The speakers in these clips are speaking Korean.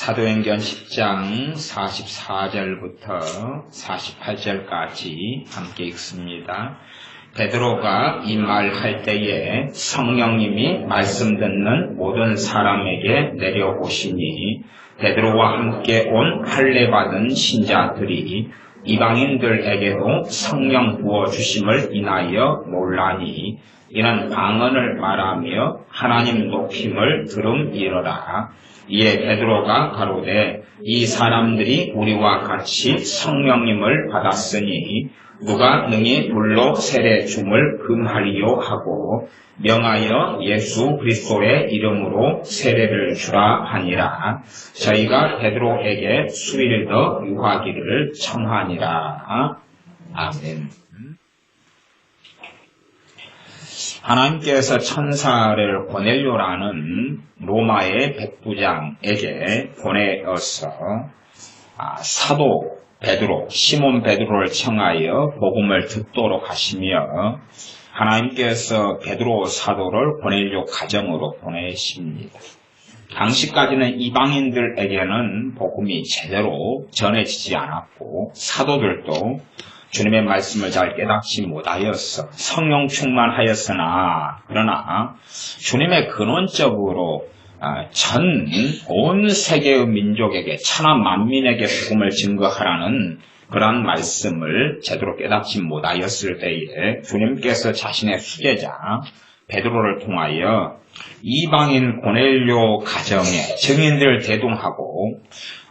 사도행전 10장 44절부터 48절까지 함께 읽습니다. 베드로가 이 말할 때에 성령님이 말씀 듣는 모든 사람에게 내려오시니 베드로와 함께 온 할례받은 신자들이 이방인들에게도 성령 부어주심을 인하여 놀라니 이는 방언을 말하며 하나님 높임을 들음이러라. 이에 베드로가 가로되 이 사람들이 우리와 같이 성령님을 받았으니 누가 능히 물로 세례 줌을 금하리요 하고 명하여 예수 그리스도의 이름으로 세례를 주라 하니라. 저희가 베드로에게 수일 더 유하기를 청하니라. 아멘. 하나님께서 천사를 고넬료라는 로마의 백부장에게 보내어서 사도 베드로, 시몬 베드로를 청하여 복음을 듣도록 하시며 하나님께서 베드로 사도를 고넬료 가정으로 보내십니다. 당시까지는 이방인들에게는 복음이 제대로 전해지지 않았고 사도들도 주님의 말씀을 잘 깨닫지 못하였어 성령 충만하였으나 그러나 주님의 근원적으로 온 세계의 민족에게 천하 만민에게 복음을 증거하라는 그러한 말씀을 제대로 깨닫지 못하였을 때에 주님께서 자신의 수제자 베드로를 통하여 이방인 고넬료 가정에 증인들을 대동하고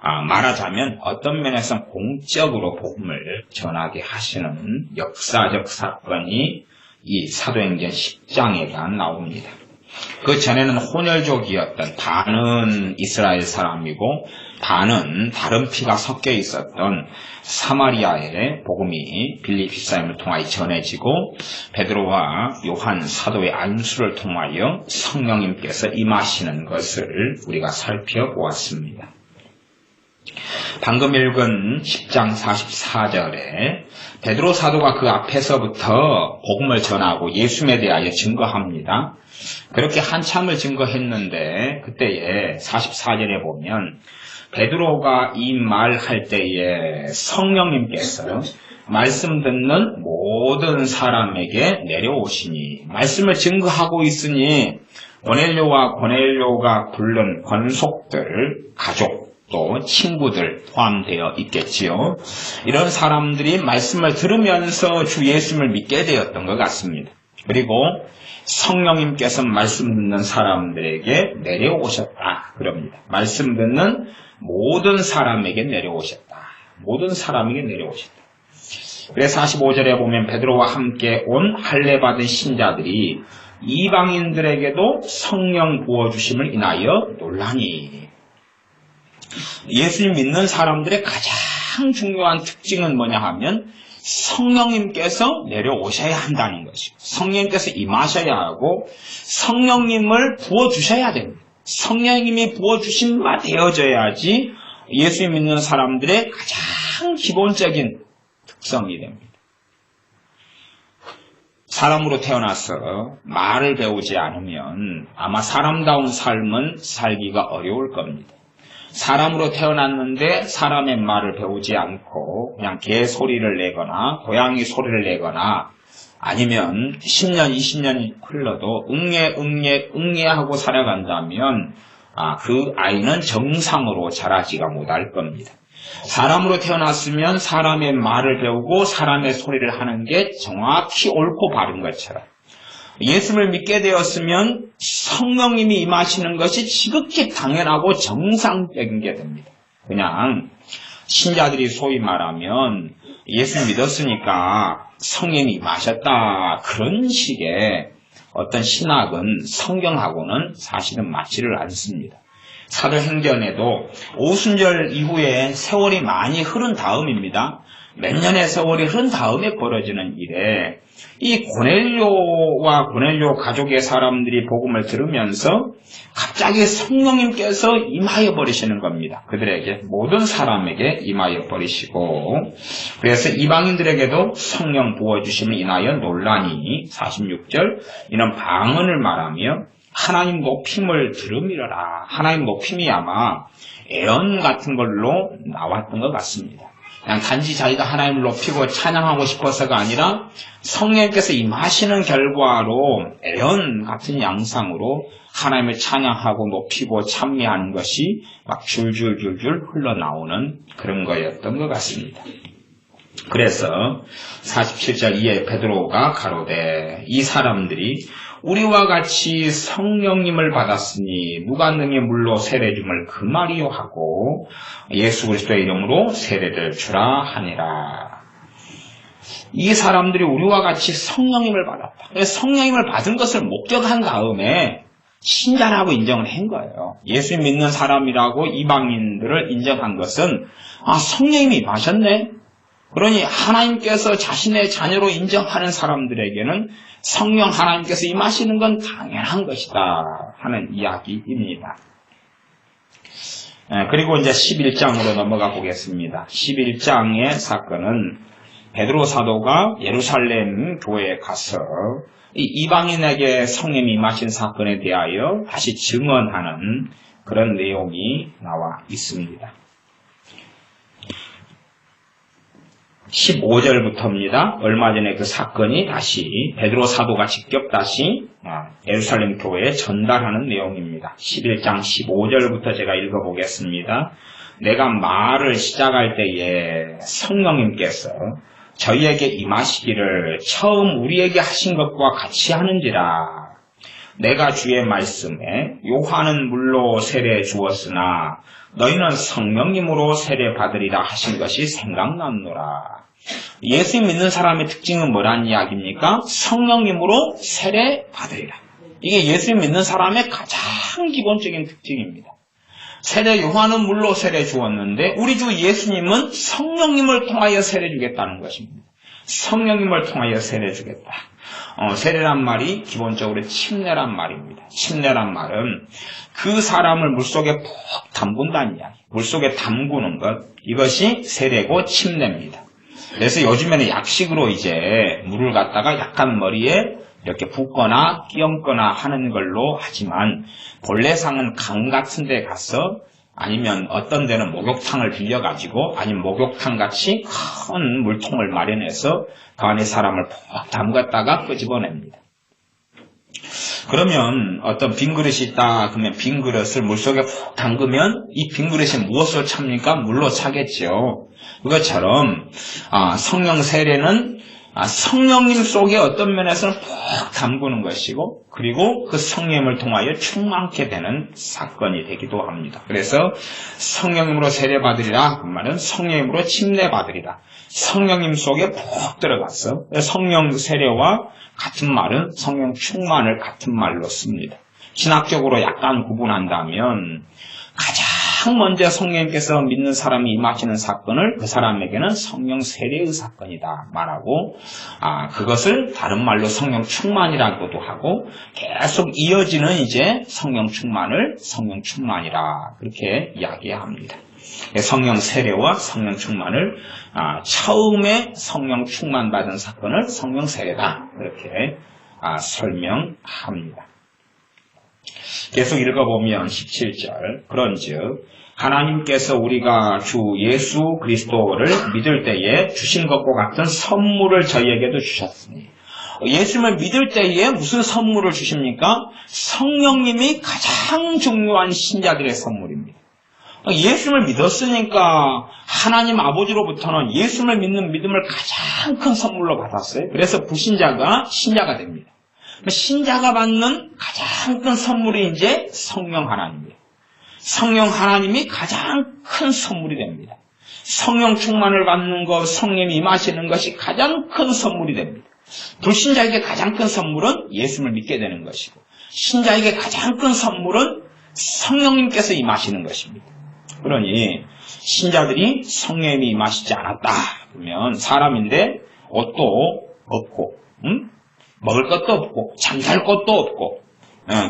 말하자면 어떤 면에서 공적으로 복음을 전하게 하시는 역사적 사건이 이 사도행전 10장에 나옵니다. 그 전에는 혼혈족이었던 반은 이스라엘 사람이고 반은 다른 피가 섞여 있었던 사마리아의 복음이 빌립사임을 통하여 전해지고 베드로와 요한 사도의 안수를 통하여 성령님께서 임하시는 것을 우리가 살펴보았습니다. 방금 읽은 10장 44절에 베드로 사도가 그 앞에서부터 복음을 전하고 예수님에 대하여 증거합니다. 그렇게 한참을 증거했는데 그때에 44절에 보면 베드로가 이 말할 때에 성령님께서 말씀 듣는 모든 사람에게 내려오시니 말씀을 증거하고 있으니 고넬료가 부른 권속들, 가족 또 친구들 포함되어 있겠지요. 이런 사람들이 말씀을 들으면서 주 예수님을 믿게 되었던 것 같습니다. 그리고 성령님께서 말씀 듣는 사람들에게 내려오셨다 그럽니다. 말씀 듣는 모든 사람에게 내려오셨다. 모든 사람에게 내려오셨다. 그래서 45절에 보면 베드로와 함께 온 할례받은 신자들이 이방인들에게도 성령 부어주심을 인하여 놀라니. 예수님 믿는 사람들의 가장 중요한 특징은 뭐냐 하면 성령님께서 내려오셔야 한다는 것이고 성령님께서 임하셔야 하고 성령님을 부어주셔야 됩니다. 성령님이 부어주신 바 되어져야지 예수님 믿는 사람들의 가장 기본적인 특성이 됩니다. 사람으로 태어나서 말을 배우지 않으면 아마 사람다운 삶은 살기가 어려울 겁니다. 사람으로 태어났는데 사람의 말을 배우지 않고 그냥 개 소리를 내거나 고양이 소리를 내거나 아니면 10년, 20년이 흘러도 응애하고 살아간다면 그 아이는 정상으로 자라지가 못할 겁니다. 사람으로 태어났으면 사람의 말을 배우고 사람의 소리를 하는 게 정확히 옳고 바른 것처럼 예수를 믿게 되었으면 성령님이 임하시는 것이 지극히 당연하고 정상적인 게 됩니다. 그냥 신자들이 소위 말하면 예수 믿었으니까 성령이 임하셨다 그런 식의 어떤 신학은 성경하고는 사실은 맞지를 않습니다. 사도행전에도 오순절 이후에 세월이 많이 흐른 다음입니다. 몇 년의 세월이 흐른 다음에 벌어지는 일에 이 고넬료 가족의 사람들이 복음을 들으면서 갑자기 성령님께서 임하여 버리시는 겁니다. 그들에게 모든 사람에게 임하여 버리시고 그래서 이방인들에게도 성령 부어주심을 인하여 놀라니 46절 이는 방언을 말하며 하나님 높임을 들음이러라. 하나님 높임이 아마 애언 같은 걸로 나왔던 것 같습니다. 그냥 단지 자기가 하나님을 높이고 찬양하고 싶어서가 아니라 성령께서 임하시는 결과로 애언 같은 양상으로 하나님을 찬양하고 높이고 찬미하는 것이 막 줄줄줄줄 흘러나오는 그런 거였던 것 같습니다. 그래서 47절 이에 베드로가 가로되 이 사람들이 우리와 같이 성령님을 받았으니 누가 능히 물로 세례줌을 그 말이요 하고 예수 그리스도의 이름으로 세례를 주라 하니라. 이 사람들이 우리와 같이 성령님을 받았다. 성령님을 받은 것을 목격한 다음에 신자라고 인정을 한 거예요. 예수 믿는 사람이라고 이방인들을 인정한 것은 성령님이 임하셨네. 그러니 하나님께서 자신의 자녀로 인정하는 사람들에게는 성령 하나님께서 임하시는 건 당연한 것이다 하는 이야기입니다. 그리고 이제 11장으로 넘어가 보겠습니다. 11장의 사건은 베드로 사도가 예루살렘 교회에 가서 이 이방인에게 성령이 임하신 사건에 대하여 다시 증언하는 그런 내용이 나와 있습니다. 15절부터입니다. 얼마 전에 그 사건이 다시 베드로 사도가 직접 다시 예루살렘 교회에 전달하는 내용입니다. 11장 15절부터 제가 읽어보겠습니다. 내가 말을 시작할 때에 성령님께서 저희에게 임하시기를 처음 우리에게 하신 것과 같이 하는지라. 내가 주의 말씀에 요한은 물로 세례 주었으나 너희는 성령님으로 세례 받으리라 하신 것이 생각났노라. 예수 믿는 사람의 특징은 뭐란 이야기입니까? 성령님으로 세례 받으리라. 이게 예수 믿는 사람의 가장 기본적인 특징입니다. 세례 요한은 물로 세례 주었는데 우리 주 예수님은 성령님을 통하여 세례 주겠다는 것입니다. 성령님을 통하여 세례 주겠다. 세례란 말이 기본적으로 침례란 말입니다. 침례란 말은 그 사람을 물속에 푹 담근다는 이야기. 물속에 담그는 것, 이것이 세례고 침례입니다. 그래서 요즘에는 약식으로 이제 물을 갖다가 약간 머리에 이렇게 붓거나 끼얹거나 하는 걸로 하지만 본래상은 강 같은 데 가서 아니면 어떤 데는 목욕탕을 빌려가지고 아니면 목욕탕 같이 큰 물통을 마련해서 그 안에 사람을 푹 담갔다가 끄집어냅니다. 그러면 어떤 빈 그릇이 있다 그러면 빈 그릇을 물속에 푹 담그면 이 빈 그릇이 무엇으로 찹니까? 물로 차겠죠. 그것처럼 성령 세례는 성령님 속에 어떤 면에서는 푹 담그는 것이고 그리고 그 성령을 통하여 충만케 되는 사건이 되기도 합니다. 그래서 성령님으로 세례받으리라 그 말은 성령님으로 침례받으리라. 성령님 속에 푹 들어가서 성령 세례와 같은 말은 성령 충만을 같은 말로 씁니다. 신학적으로 약간 구분한다면 가장 먼저 성령님께서 믿는 사람이 임하시는 사건을 그 사람에게는 성령 세례의 사건이다 말하고 그것을 다른 말로 성령 충만이라고도 하고 계속 이어지는 이제 성령 충만을 성령 충만이라 그렇게 이야기합니다. 성령 세례와 성령 충만을 처음에 성령 충만 받은 사건을 성령 세례다 그렇게 설명합니다. 계속 읽어보면 17절 그런즉 하나님께서 우리가 주 예수 그리스도를 믿을 때에 주신 것과 같은 선물을 저희에게도 주셨으니 예수님을 믿을 때에 무슨 선물을 주십니까? 성령님이 가장 중요한 신자들의 선물입니다. 예수님을 믿었으니까 하나님 아버지로부터는 예수님을 믿는 믿음을 가장 큰 선물로 받았어요. 그래서 불신자가 신자가 됩니다. 신자가 받는 가장 큰 선물이 이제 성령 하나님이에요. 성령 하나님이 가장 큰 선물이 됩니다. 성령 충만을 받는 것, 성령이 임하시는 것이 가장 큰 선물이 됩니다. 불신자에게 가장 큰 선물은 예수님을 믿게 되는 것이고 신자에게 가장 큰 선물은 성령님께서 임하시는 것입니다. 그러니 신자들이 성령님이 임하시지 않았다 그러면 사람인데 옷도 없고 먹을 것도 없고 잠잘 것도 없고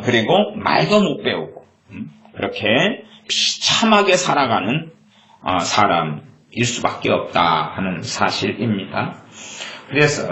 그리고 말도 못 배우고 그렇게 비참하게 살아가는 사람일 수밖에 없다 하는 사실입니다. 그래서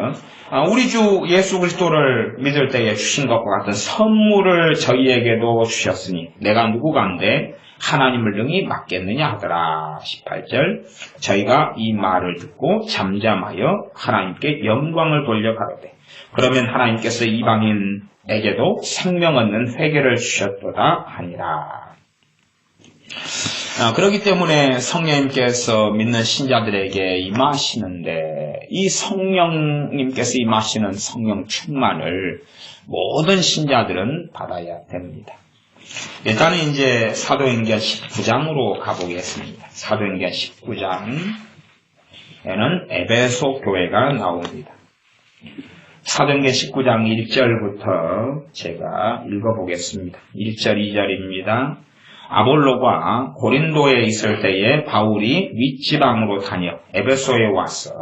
우리 주 예수 그리스도를 믿을 때에 주신 것과 같은 선물을 저희에게도 주셨으니 내가 누구간데 하나님을 능히 맡겠느냐 하더라. 18절 저희가 이 말을 듣고 잠잠하여 하나님께 영광을 돌려 가로되 그러면 하나님께서 이방인에게도 생명 얻는 회개를 주셨도다 하니라. 그렇기 때문에 성령님께서 믿는 신자들에게 임하시는데 이 성령님께서 임하시는 성령 충만을 모든 신자들은 받아야 됩니다. 일단은 이제 사도행전 19장으로 가보겠습니다. 사도행전 19장에는 에베소 교회가 나옵니다. 사도행전 19장 1절부터 제가 읽어보겠습니다. 1절 2절입니다. 아볼로가 고린도에 있을 때에 바울이 윗지방으로 다녀 에베소에 와서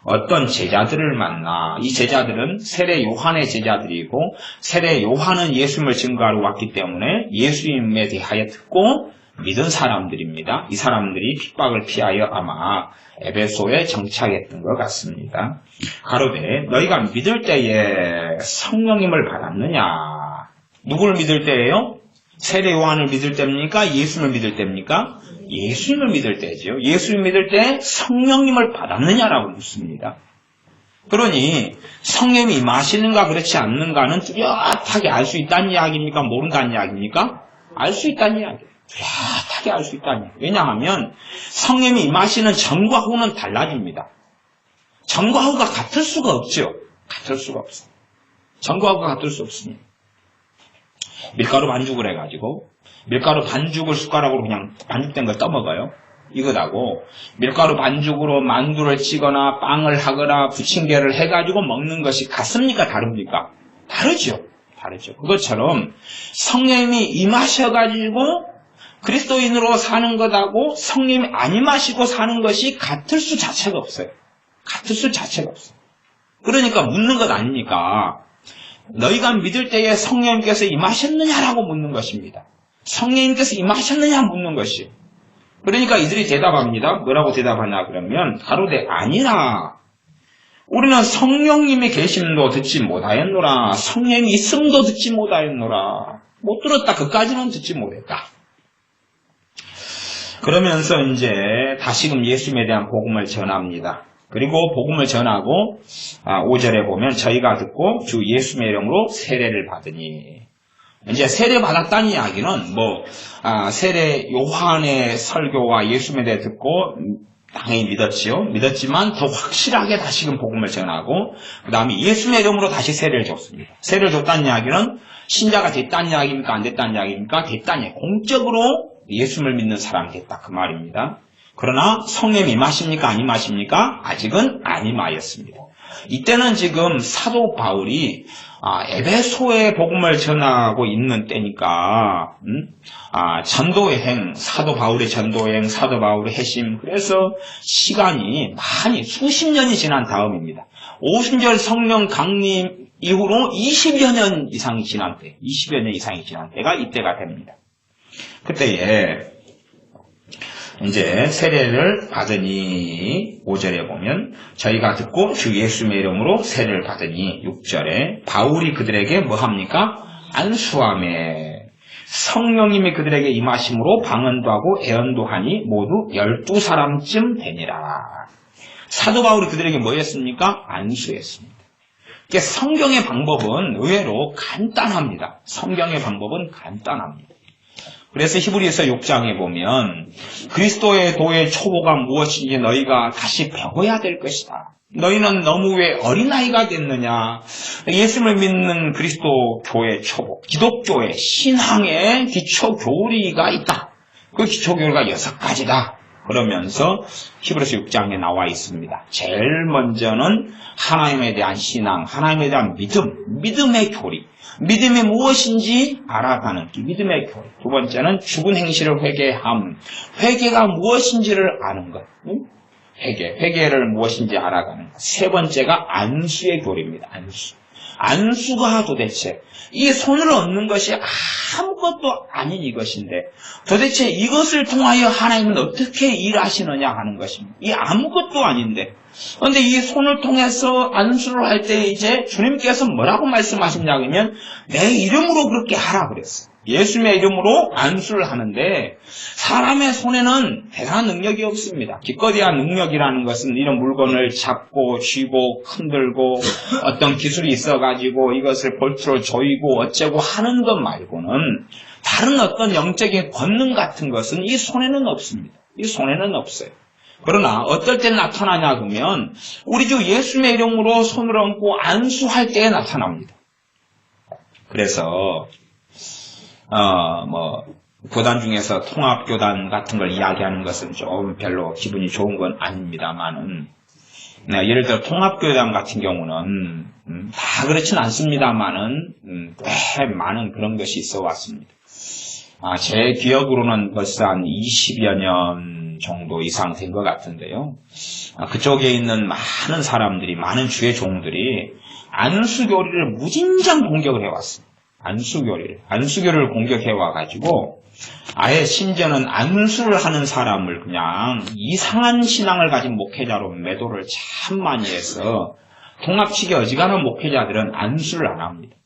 어떤 제자들을 만나 이 제자들은 세례 요한의 제자들이고 세례 요한은 예수님을 증거하러 왔기 때문에 예수님에 대하여 듣고 믿은 사람들입니다. 이 사람들이 핍박을 피하여 아마 에베소에 정착했던 것 같습니다. 가로되 너희가 믿을 때에 성령님을 받았느냐? 누구를 믿을 때예요? 세례 요한을 믿을 때입니까? 예수님을 믿을 때입니까? 예수님을 믿을 때죠. 예수님을 믿을 때 성령님을 받았느냐라고 묻습니다. 그러니 성령님이 임하시는가 그렇지 않는가는 뚜렷하게 알 수 있다는 이야기입니까? 모른다는 이야기입니까? 알 수 있다는 이야기예요. 뚜렷하게 알 수 있다는 이야기예요. 왜냐하면 성령님이 임하시는 전과 후는 달라집니다. 전과 후가 같을 수가 없죠. 같을 수가 없어요. 전과 후가 같을 수 없습니다. 밀가루 반죽을 해가지고 밀가루 반죽을 숟가락으로 그냥 반죽된 걸 떠먹어요. 이거하고 밀가루 반죽으로 만두를 찌거나 빵을 하거나 부침개를 해가지고 먹는 것이 같습니까? 다릅니까? 다르죠. 다르죠. 그것처럼 성령님이 임하셔가지고 그리스도인으로 사는 것하고 성령님이 안 임하시고 사는 것이 같을 수 자체가 없어요. 같을 수 자체가 없어요. 그러니까 묻는 것 아닙니까? 너희가 믿을 때에 성령님께서 임하셨느냐라고 묻는 것입니다. 성령님께서 임하셨느냐 묻는 것이. 그러니까 이들이 대답합니다. 뭐라고 대답하냐 그러면 가로되 아니라 우리는 성령님이 계심도 듣지 못하였노라. 성령님이 있음도 듣지 못하였노라. 못 들었다. 그까지는 듣지 못했다. 그러면서 이제 다시금 예수님에 대한 복음을 전합니다. 그리고 복음을 전하고 5절에 보면 저희가 듣고 주 예수님의 이름으로 세례를 받으니 이제 세례 받았다는 이야기는 세례 요한의 설교와 예수님에 대해 듣고 당연히 믿었지요. 믿었지만 더 확실하게 다시금 복음을 전하고 그 다음에 예수님의 이름으로 다시 세례를 줬습니다. 세례를 줬다는 이야기는 신자가 됐다는 이야기입니까? 안 됐다는 이야기입니까? 됐다는 이야기. 공적으로 예수님을 믿는 사람이 됐다 그 말입니다. 그러나 성령이 임하십니까? 안 임하십니까? 아직은 안 임하였습니다. 이때는 지금 사도 바울이 에베소에 복음을 전하고 있는 때니까 전도여행, 사도 바울의 전도여행, 사도 바울의 회심, 그래서 시간이 많이 수십 년이 지난 다음입니다. 오순절 성령 강림 이후로 20여 년 이상이 지난 때, 20여 년 이상이 지난 때가 이때가 됩니다. 그때에 이제 세례를 받으니 5절에 보면 저희가 듣고 주 예수님의 이름으로 세례를 받으니 6절에 바울이 그들에게 뭐합니까? 안수하매 성령님이 그들에게 임하심으로 방언도 하고 애언도 하니 모두 12사람쯤 되니라. 사도 바울이 그들에게 뭐 했습니까? 안수했습니다. 그러니까 성경의 방법은 의외로 간단합니다. 성경의 방법은 간단합니다. 그래서 히브리서 6장에 보면 그리스도의 도의 초보가 무엇인지 너희가 다시 배워야 될 것이다. 너희는 너무 왜 어린아이가 됐느냐. 예수님을 믿는 그리스도 교의 초보, 기독교의 신앙의 기초 교리가 있다. 그 기초 교리가 6가지다. 그러면서 히브리서 6장에 나와 있습니다. 제일 먼저는 하나님에 대한 신앙, 하나님에 대한 믿음의 교리. 믿음이 무엇인지 알아가는 믿음의 교리. 두 번째는 죽은 행실을 회개함. 회개가 무엇인지를 아는 것. 회개를 무엇인지 알아가는 것. 세 번째가 안수의 교리입니다. 안수가 도대체 이 손을 얻는 것이 아무것도 아닌 이것인데 도대체 이것을 통하여 하나님은 어떻게 일하시느냐 하는 것입니다. 이 아무것도 아닌데 그런데 이 손을 통해서 안수를 할 때 이제 주님께서 뭐라고 말씀하셨냐 그러면 내 이름으로 그렇게 하라 그랬어요. 예수님의 이름으로 안수를 하는데 사람의 손에는 대단한 능력이 없습니다. 기껏해야 능력이라는 것은 이런 물건을 잡고 쥐고 흔들고 어떤 기술이 있어가지고 이것을 볼트로 조이고 어쩌고 하는 것 말고는 다른 어떤 영적인 권능 같은 것은 이 손에는 없습니다. 이 손에는 없어요. 그러나 어떨 때 나타나냐 그러면 우리 주 예수님의 이름으로 손을 얹고 안수할 때에 나타납니다. 그래서 교단 중에서 통합교단 같은 걸 이야기하는 것은 좀 별로 기분이 좋은 건 아닙니다만은, 예를 들어 통합교단 같은 경우는, 다 그렇진 않습니다만은, 꽤 많은 그런 것이 있어 왔습니다. 제 기억으로는 벌써 한 20여 년 정도 이상 된 것 같은데요. 그쪽에 있는 많은 사람들이, 많은 주의 종들이 안수교리를 무진장 공격을 해왔습니다. 안수교를 공격해와가지고, 아예 심지어는 안수를 하는 사람을 그냥 이상한 신앙을 가진 목회자로 매도를 참 많이 해서, 통합치기 어지간한 목회자들은 안수를 안 합니다.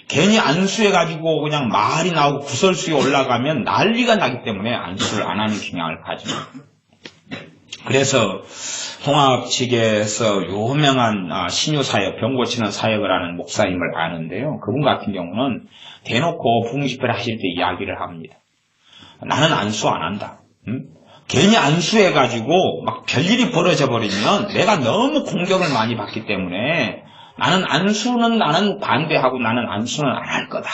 괜히 안수해가지고 그냥 말이 나오고 구설수에 올라가면 난리가 나기 때문에 안수를 안 하는 경향을 가집니다. 그래서 통합 측에서 유명한 신유사역, 병 고치는 사역을 하는 목사님을 아는데요. 그분 같은 경우는 대놓고 부흥집회를 하실 때 이야기를 합니다. 나는 안수 안 한다. 괜히 안수해가지고 막 별일이 벌어져 버리면 내가 너무 공격을 많이 받기 때문에 나는 반대하고 나는 안수는 안 할 거다.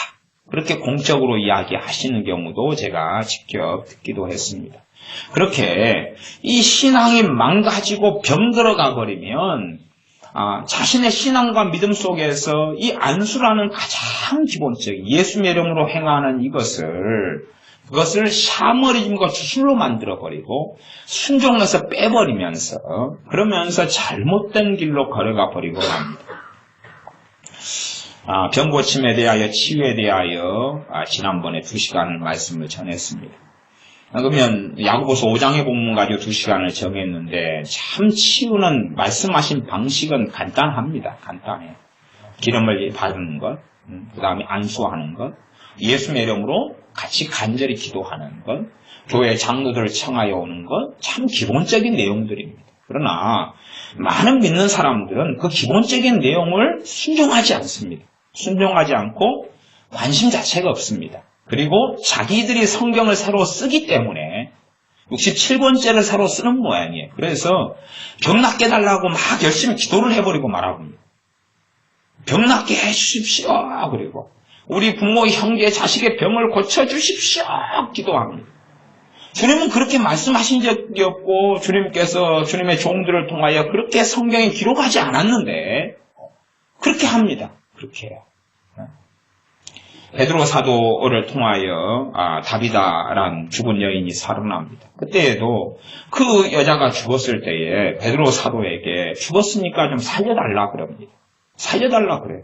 그렇게 공적으로 이야기하시는 경우도 제가 직접 듣기도 했습니다. 그렇게 이 신앙이 망가지고 병들어가 버리면 자신의 신앙과 믿음 속에서 이 안수라는 가장 기본적인 예수님의 이름으로 행하는 그것을 샤머리즘과 주술로 만들어버리고 순종해서 빼버리면서 그러면서 잘못된 길로 걸어가 버리고 합니다. 병고침에 대하여 치유에 대하여 지난번에 2시간을 말씀을 전했습니다. 그러면 야고보서 5장의 본문 가지고 2시간을 정했는데 참 치유는 말씀하신 방식은 간단합니다. 간단해요. 기름을 바르는 것, 그 다음에 안수하는 것, 예수님의 이름으로 같이 간절히 기도하는 것, 교회 장로들을 청하여 오는 것, 참 기본적인 내용들입니다. 그러나 많은 믿는 사람들은 그 기본적인 내용을 순종하지 않습니다. 순종하지 않고 관심 자체가 없습니다. 그리고 자기들이 성경을 새로 쓰기 때문에 67권째를 새로 쓰는 모양이에요. 그래서 병 낫게 해달라고 막 열심히 기도를 해버리고 말합니다. 병 낫게 해주십시오. 그리고 우리 부모, 형제, 자식의 병을 고쳐주십시오. 기도합니다. 주님은 그렇게 말씀하신 적이 없고 주님께서 주님의 종들을 통하여 그렇게 성경에 기록하지 않았는데 그렇게 합니다. 그렇게 해요. 베드로 사도를 통하여 다비다란 죽은 여인이 살아납니다. 그때에도 그 여자가 죽었을 때에 베드로 사도에게 죽었으니까 좀 살려달라 그럽니다. 살려달라 그래요.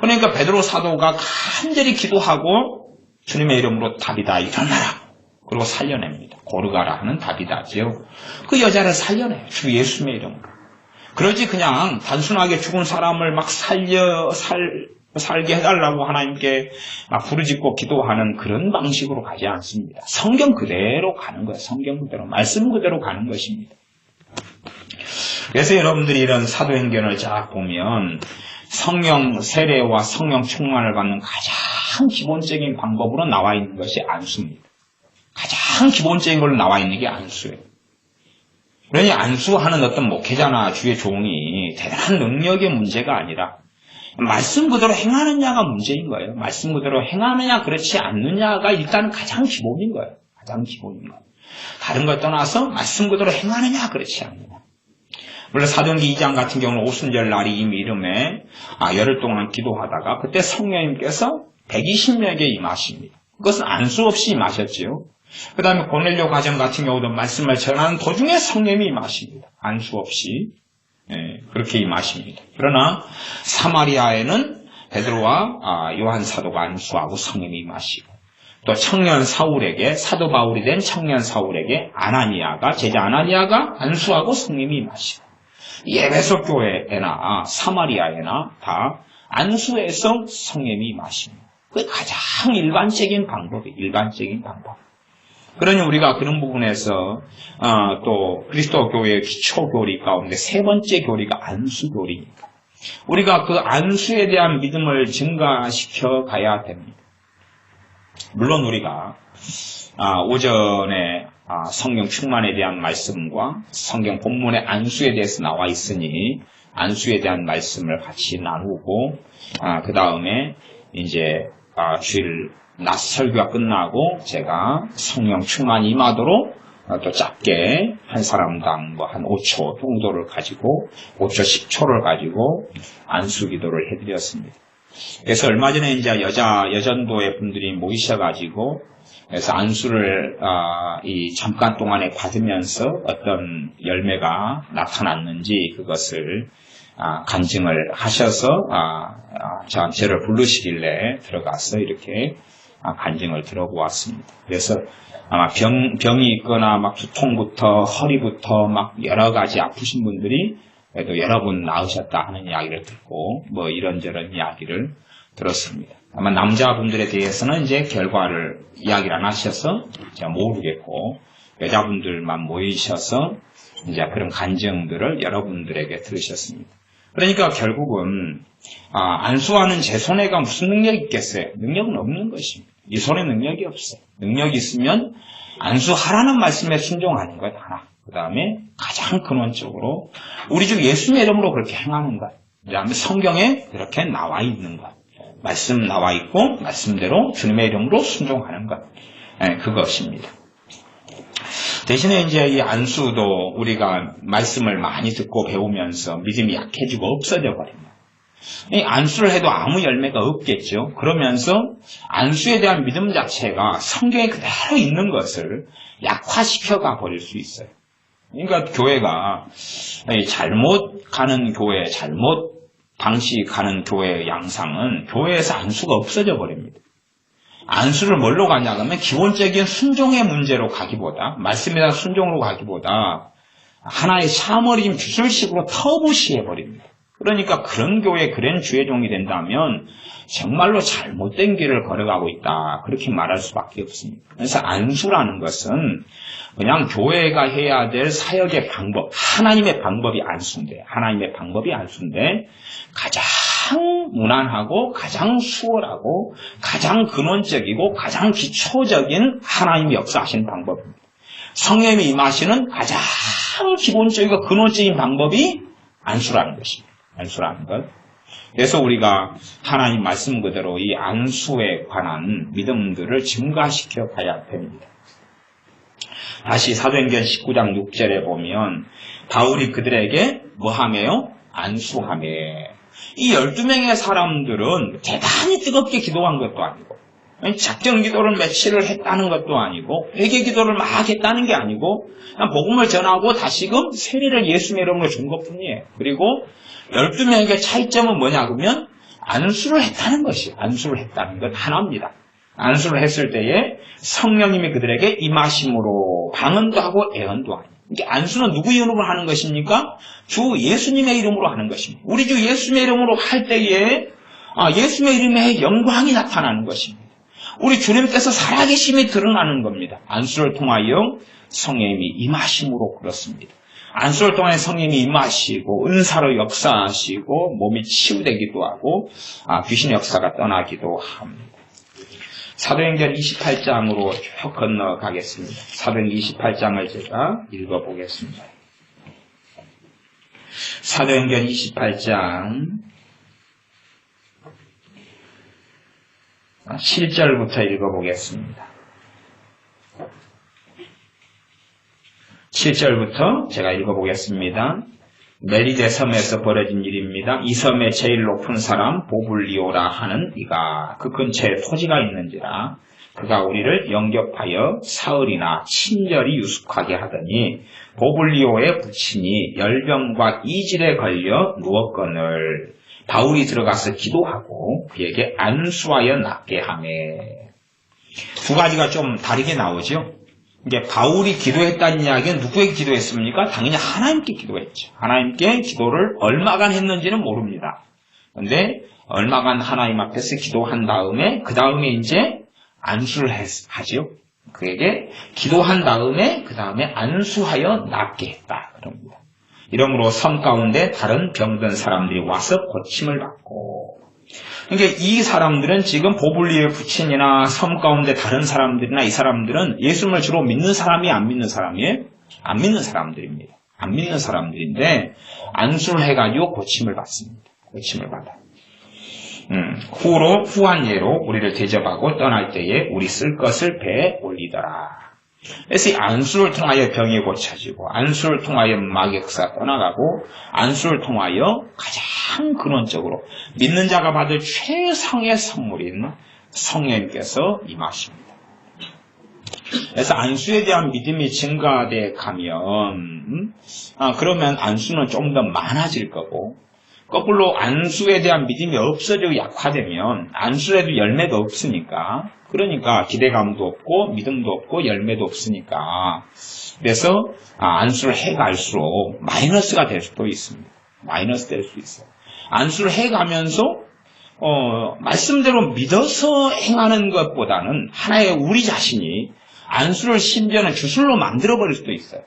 그러니까 베드로 사도가 간절히 기도하고 주님의 이름으로 다비다 일어나라. 그리고 살려냅니다. 고르가라 하는 다비다지요. 그 여자를 살려내요. 주 예수님의 이름으로. 그러지 그냥 단순하게 죽은 사람을 막 살게 해달라고 하나님께 막 부르짖고 기도하는 그런 방식으로 가지 않습니다. 성경 그대로 가는 거예요. 성경 그대로. 말씀 그대로 가는 것입니다. 그래서 여러분들이 이런 사도행전을 쫙 보면 성령 세례와 성령 충만을 받는 가장 기본적인 방법으로 나와 있는 것이 안수입니다. 가장 기본적인 걸로 나와 있는 게 안수예요. 그러니 안수하는 어떤 목회자나 주의 종이 대단한 능력의 문제가 아니라 말씀 그대로 행하느냐가 문제인 거예요. 말씀 그대로 행하느냐 그렇지 않느냐가 일단 가장 기본인 거예요. 가장 기본인 거예요. 다른 걸 떠나서 말씀 그대로 행하느냐 그렇지 않느냐. 물론 사도행전 2장 같은 경우는 오순절 날이 이미 이름에 열흘 동안 기도하다가 그때 성령님께서 120명에게 임하십니다. 그것은 안수 없이 임하셨지요. 그 다음에 고넬료 가정 같은 경우도 말씀을 전하는 도중에 성령님이 임하십니다. 안수 없이 그렇게 임하십니다. 그러나 사마리아에는 베드로와 요한 사도가 안수하고 성령님이 임하시고 또 청년 사울에게 사도 바울이 된 청년 사울에게 제자 아나니아가 안수하고 성령님이 임하시고 에베소 교회에나 사마리아에나 다 안수해서 성령님이 임하십니다. 그게 가장 일반적인 방법. 그러니 우리가 그런 부분에서 또 그리스도 교회의 기초 교리 가운데 세 번째 교리가 안수 교리입니다. 우리가 그 안수에 대한 믿음을 증가시켜 가야 됩니다. 물론 우리가 오전에 성경 충만에 대한 말씀과 성경 본문의 안수에 대해서 나와 있으니 안수에 대한 말씀을 같이 나누고 그 다음에 이제 주일 낮 설교가 끝나고 제가 성령 충만이 임하도록 또 짧게 한 사람당 한 5초 정도를 가지고 5초 10초를 가지고 안수 기도를 해드렸습니다. 그래서 얼마 전에 이제 여전도의 분들이 모이셔가지고 그래서 안수를 잠깐 동안에 받으면서 어떤 열매가 나타났는지 그것을 간증을 하셔서 저를 부르시길래 들어가서 이렇게 간증을 들어보았습니다. 그래서 아마 병이 있거나 막 두통부터 허리부터 막 여러 가지 아프신 분들이 그래도 여러 분 나으셨다 하는 이야기를 듣고 뭐 이런저런 이야기를 들었습니다. 아마 남자분들에 대해서는 이제 결과를 이야기를 안 하셔서 제가 모르겠고 여자분들만 모이셔서 이제 그런 간증들을 여러분들에게 들으셨습니다. 그러니까 결국은 안수하는 제 손에가 무슨 능력이 있겠어요? 능력은 없는 것입니다. 이 손에 능력이 없어요. 능력이 있으면 안수하라는 말씀에 순종하는 것 하나. 그 다음에 가장 근원적으로 우리 주 예수님의 이름으로 그렇게 행하는 것. 그 다음에 성경에 그렇게 나와 있는 것. 말씀 나와 있고 말씀대로 주님의 이름으로 순종하는 것. 그것입니다. 대신에 이제 이 안수도 우리가 말씀을 많이 듣고 배우면서 믿음이 약해지고 없어져 버립니다. 이 안수를 해도 아무 열매가 없겠죠. 그러면서 안수에 대한 믿음 자체가 성경에 그대로 있는 것을 약화시켜가 버릴 수 있어요. 그러니까 교회가 잘못 가는 교회, 잘못 방식 가는 교회의 양상은 교회에서 안수가 없어져 버립니다. 안수를 뭘로 가냐 하면 기본적인 순종의 문제로 가기보다 말씀에 대한 순종으로 가기보다 하나의 샤머리즘 주술식으로 터부시해버립니다. 그러니까 그런 교회, 그런 주의 종이 된다면 정말로 잘못된 길을 걸어가고 있다. 그렇게 말할 수밖에 없습니다. 그래서 안수라는 것은 그냥 교회가 해야 될 사역의 방법, 하나님의 방법이 안수인데, 하나님의 방법이 안수인데 가장 무난하고 가장 수월하고 가장 근원적이고 가장 기초적인 하나님이 역사하시는 방법입니다. 성령님이 임하시는 가장 기본적이고 근원적인 방법이 안수라는 것입니다. 안수라는 것. 그래서 우리가 하나님 말씀 그대로 이 안수에 관한 믿음들을 증가시켜 가야 됩니다. 다시 사도행전 19장 6절에 보면 바울이 그들에게 뭐하매요? 안수하매. 이 12명의 사람들은 대단히 뜨겁게 기도한 것도 아니고 작정 기도를 며칠을 했다는 것도 아니고 회개 기도를 막 했다는 게 아니고 그냥 복음을 전하고 다시금 세례를 예수님의 이름으로 준 것뿐이에요. 그리고 12명의 차이점은 뭐냐 그러면 안수를 했다는 것이에요. 안수를 했다는 것 하나입니다. 안수를 했을 때에 성령님이 그들에게 임하심으로 방언도 하고 애언도 하니. 그러니까 안수는 누구 이름으로 하는 것입니까? 주 예수님의 이름으로 하는 것입니다. 우리 주 예수님의 이름으로 할 때에 예수님의 이름에 영광이 나타나는 것입니다. 우리 주님께서 살아계심이 드러나는 겁니다. 안수를 통하여 성령님이 임하심으로 그렇습니다. 안수를 통해 성령님이 임하시고 은사로 역사하시고 몸이 치유되기도 하고 귀신의 역사가 떠나기도 합니다. 사도행전 28장으로 쭉 건너가겠습니다. 사도행전 28장을 제가 읽어보겠습니다. 사도행전 28장 7절부터 읽어보겠습니다. 7절부터 제가 읽어보겠습니다. 메리데 섬에서 벌어진 일입니다. 이 섬의 제일 높은 사람 보블리오라 하는 이가 그 근처에 토지가 있는지라 그가 우리를 영접하여 사흘이나 친절히 유숙하게 하더니 보블리오의 부친이 열병과 이질에 걸려 누웠거늘 바울이 들어가서 기도하고 그에게 안수하여 낫게 하매. 두 가지가 좀 다르게 나오죠. 이게 바울이 기도했다는 이야기는 누구에게 기도했습니까? 당연히 하나님께 기도했죠. 하나님께 기도를 얼마간 했는지는 모릅니다. 그런데 얼마간 하나님 앞에서 기도한 다음에 그 다음에 이제 안수를 하지요. 그에게 기도한 다음에 그 다음에 안수하여 낫게 했다. 그럽니다. 이러므로 섬 가운데 다른 병든 사람들이 와서 고침을 받고, 그러니까 이 사람들은 지금 보블리의 부친이나 섬 가운데 다른 사람들이나 이 사람들은 예수님을 주로 믿는 사람이 안 믿는 사람이에요? 안 믿는 사람들입니다. 안 믿는 사람들인데 안수를 해가지고 고침을 받습니다. 고침을 받아. 후한 예로 우리를 대접하고 떠날 때에 우리 쓸 것을 배에 올리더라. 그래서 이 안수를 통하여 병이 고쳐지고, 안수를 통하여 마귀역사가 떠나가고, 안수를 통하여 가장 근원적으로 믿는 자가 받을 최상의 선물인 성령님께서 임하십니다. 그래서 안수에 대한 믿음이 증가돼 가면, 그러면 안수는 좀 더 많아질 거고, 거꾸로 안수에 대한 믿음이 없어지고 약화되면 안수에도 열매가 없으니까, 그러니까 기대감도 없고 믿음도 없고 열매도 없으니까, 그래서 안수를 해갈수록 마이너스가 될 수도 있습니다. 마이너스 될 수 있어요. 안수를 해가면서 말씀대로 믿어서 행하는 것보다는 하나의 우리 자신이 안수를 심지어는 주술로 만들어버릴 수도 있어요.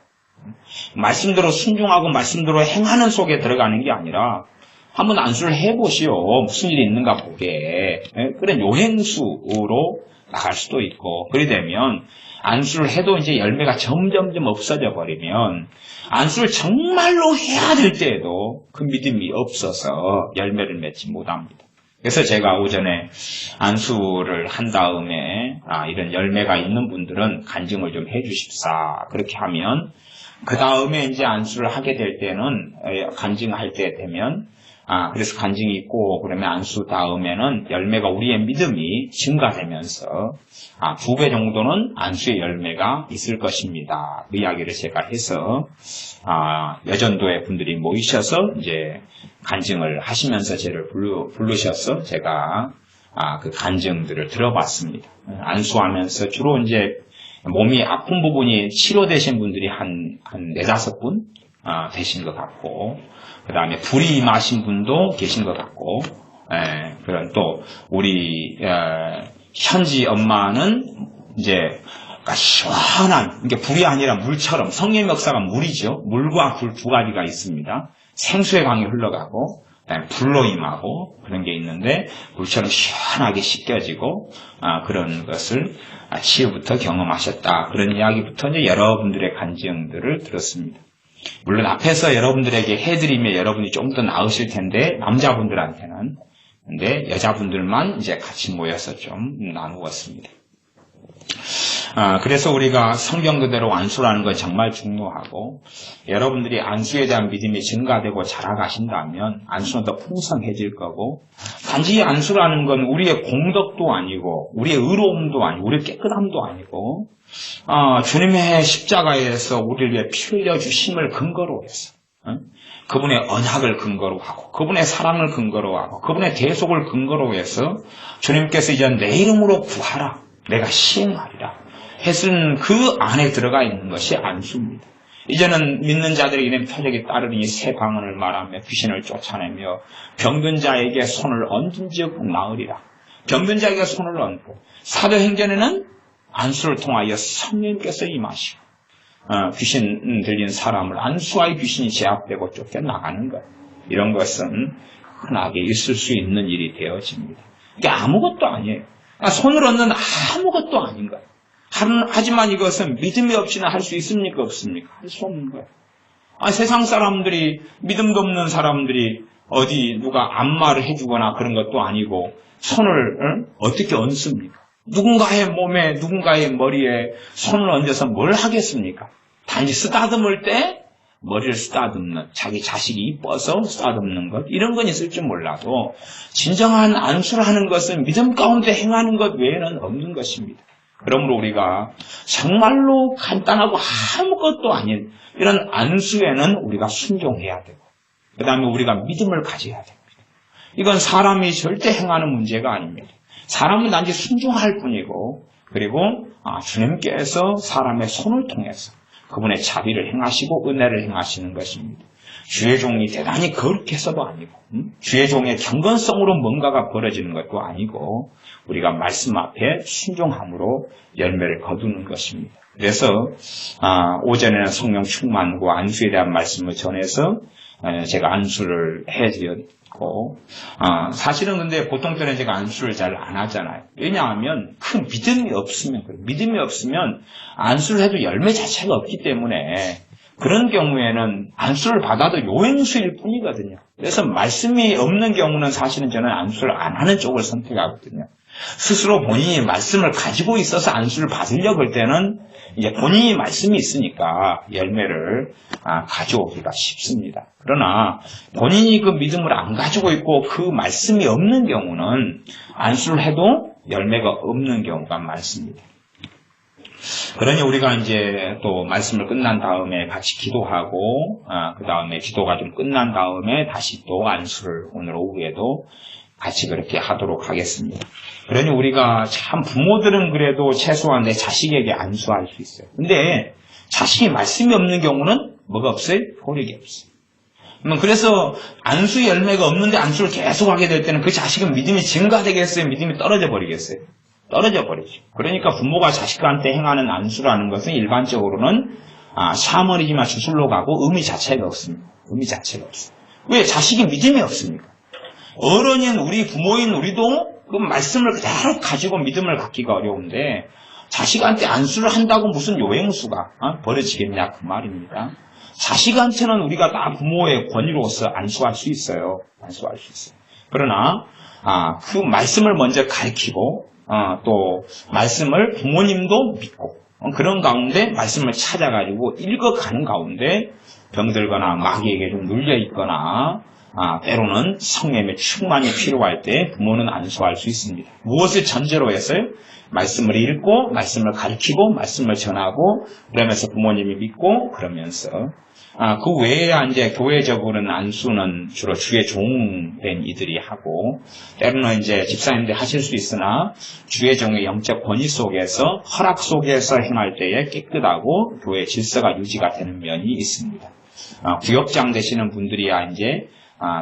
말씀대로 순종하고 말씀대로 행하는 속에 들어가는 게 아니라 한번 안수를 해보시오. 무슨 일이 있는가 보게. 그런 요행수로 나갈 수도 있고, 그래 되면 안수를 해도 이제 열매가 점점점 없어져 버리면 안수를 정말로 해야 될 때에도 그 믿음이 없어서 열매를 맺지 못합니다. 그래서 제가 오전에 안수를 한 다음에 이런 열매가 있는 분들은 간증을 좀 해주십사. 그렇게 하면 그 다음에 이제 안수를 하게 될 때는, 간증할 때 되면, 그래서 간증이 있고, 그러면 안수 다음에는 열매가 우리의 믿음이 증가되면서, 2배 정도는 안수의 열매가 있을 것입니다. 그 이야기를 제가 해서, 여전도의 분들이 모이셔서, 이제, 간증을 하시면서 저를 부르셔서 제가, 그 간증들을 들어봤습니다. 안수하면서 주로 이제, 몸이 아픈 부분이 치료되신 분들이 한 4-5분, 되신 것 같고, 그 다음에 불이 임하신 분도 계신 것 같고, 그런 또 우리 현지 엄마는 이제 시원한, 이게 불이 아니라 물처럼, 성령의 역사가 물이죠. 물과 불 두 가지가 있습니다. 생수의 강이 흘러가고, 그다음에 불로 임하고 그런 게 있는데 물처럼 시원하게 씻겨지고, 그런 것을 치유부터 경험하셨다. 그런 이야기부터 이제 여러분들의 간증들을 들었습니다. 물론 앞에서 여러분들에게 해드리면 여러분이 좀 더 나으실 텐데, 남자분들한테는. 근데 여자분들만 이제 같이 모여서 좀 나누었습니다. 그래서 우리가 성경 그대로 안수라는 건 정말 중요하고, 여러분들이 안수에 대한 믿음이 증가되고 자라가신다면 안수는 더 풍성해질 거고, 단지 안수라는 건 우리의 공덕도 아니고 우리의 의로움도 아니고 우리의 깨끗함도 아니고, 주님의 십자가에서 우리를 위해 피 흘려 주심을 근거로 해서, 그분의 언약을 근거로 하고 그분의 사랑을 근거로 하고 그분의 대속을 근거로 해서 주님께서 이제 내 이름으로 구하라, 내가 시행하리라 했은 그 안에 들어가 있는 것이 안수입니다. 이제는 믿는 자들에게 표적이 따르니 새 방언을 말하며 귀신을 쫓아내며 병든 자에게 손을 얹은즉 나으리라. 병든 자에게 손을 얹고, 사도행전에는 안수를 통하여 성령님께서 임하시고, 귀신 들린 사람을 안수하여 귀신이 제압되고 쫓겨나가는 것, 이런 것은 흔하게 있을 수 있는 일이 되어집니다. 이게 아무것도 아니에요. 손을 얹는 아무것도 아닌 거예요. 하지만 이것은 믿음이 없이는 할 수 있습니까? 없습니까? 할 수 없는 거예요. 세상 사람들이, 믿음도 없는 사람들이 어디 누가 안마를 해주거나 그런 것도 아니고 손을 어떻게 얹습니까? 누군가의 몸에, 누군가의 머리에 손을 얹어서 뭘 하겠습니까? 단지 쓰다듬을 때 머리를 쓰다듬는, 자기 자식이 이뻐서 쓰다듬는 것, 이런 건 있을 줄 몰라도 진정한 안수를 하는 것은 믿음 가운데 행하는 것 외에는 없는 것입니다. 그러므로 우리가 정말로 간단하고 아무것도 아닌 이런 안수에는 우리가 순종해야 되고, 그 다음에 우리가 믿음을 가져야 됩니다. 이건 사람이 절대 행하는 문제가 아닙니다. 사람은 단지 순종할 뿐이고, 그리고 주님께서 사람의 손을 통해서 그분의 자비를 행하시고 은혜를 행하시는 것입니다. 주의 종이 대단히 거룩해서도 아니고 주의 종의 경건성으로 뭔가가 벌어지는 것도 아니고 우리가 말씀 앞에 순종함으로 열매를 거두는 것입니다. 그래서 오전에는 성령 충만과 안수에 대한 말씀을 전해서 제가 안수를 해드렸고 사실은 근데 보통 때는 제가 안수를 잘 안 하잖아요. 왜냐하면 그 믿음이 없으면 그래요. 믿음이 없으면 안수를 해도 열매 자체가 없기 때문에 그런 경우에는 안수를 받아도 요행수일 뿐이거든요. 그래서 말씀이 없는 경우는 사실은 저는 안수를 안 하는 쪽을 선택하거든요. 스스로 본인이 말씀을 가지고 있어서 안수를 받으려고 할 때는 이제 본인이 말씀이 있으니까 열매를 가져오기가 쉽습니다. 그러나 본인이 그 믿음을 안 가지고 있고 그 말씀이 없는 경우는 안수를 해도 열매가 없는 경우가 많습니다. 그러니 우리가 이제 또 말씀을 끝난 다음에 같이 기도하고 그 다음에 기도가 좀 끝난 다음에 다시 또 안수를 오늘 오후에도 같이 그렇게 하도록 하겠습니다. 그러니 우리가 참 부모들은 그래도 최소한 내 자식에게 안수할 수 있어요. 근데 자식이 말씀이 없는 경우는 뭐가 없어요? 효력이 없어요. 그래서 안수 열매가 없는데 안수를 계속 하게 될 때는 그 자식은 믿음이 증가되겠어요? 믿음이 떨어져 버리겠어요? 떨어져 버리죠. 그러니까 부모가 자식한테 행하는 안수라는 것은 일반적으로는 샤머니지만 주술로 가고 의미 자체가 없습니다. 의미 자체가 없어요. 왜? 자식이 믿음이 없습니까? 어른인 우리 부모인 우리도 그 말씀을 그대로 가지고 믿음을 갖기가 어려운데 자식한테 안수를 한다고 무슨 요행수가 벌어지겠냐 그 말입니다. 자식한테는 우리가 다 부모의 권위로서 안수할 수 있어요. 안수할 수 있어요. 그러나 그 말씀을 먼저 가르치고 또 말씀을 부모님도 믿고 그런 가운데 말씀을 찾아가지고 읽어가는 가운데 병들거나 마귀에게 좀 눌려있거나 때로는 성령의 충만이 필요할 때 부모는 안수할 수 있습니다. 무엇을 전제로 했어요? 말씀을 읽고 말씀을 가르치고 말씀을 전하고 그러면서 부모님이 믿고 그러면서 그 외에 이제 교회적으로는 안수는 주로 주의 종된 이들이 하고 때로는 이제 집사님들이 하실 수 있으나 주의 종의 영적 권위 속에서 허락 속에서 행할 때에 깨끗하고 교회 질서가 유지가 되는 면이 있습니다. 구역장 되시는 분들이야 이제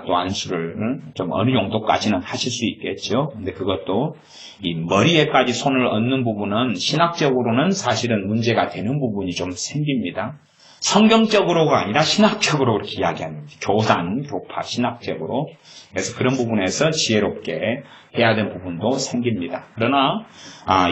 또 안수를 좀 어느 정도까지는 하실 수 있겠죠. 근데 그것도 이 머리에까지 손을 얹는 부분은 신학적으로는 사실은 문제가 되는 부분이 좀 생깁니다. 성경적으로가 아니라 신학적으로 그렇게 이야기하는 거죠. 교산, 교파, 신학적으로. 그래서 그런 부분에서 지혜롭게 해야 되는 부분도 생깁니다. 그러나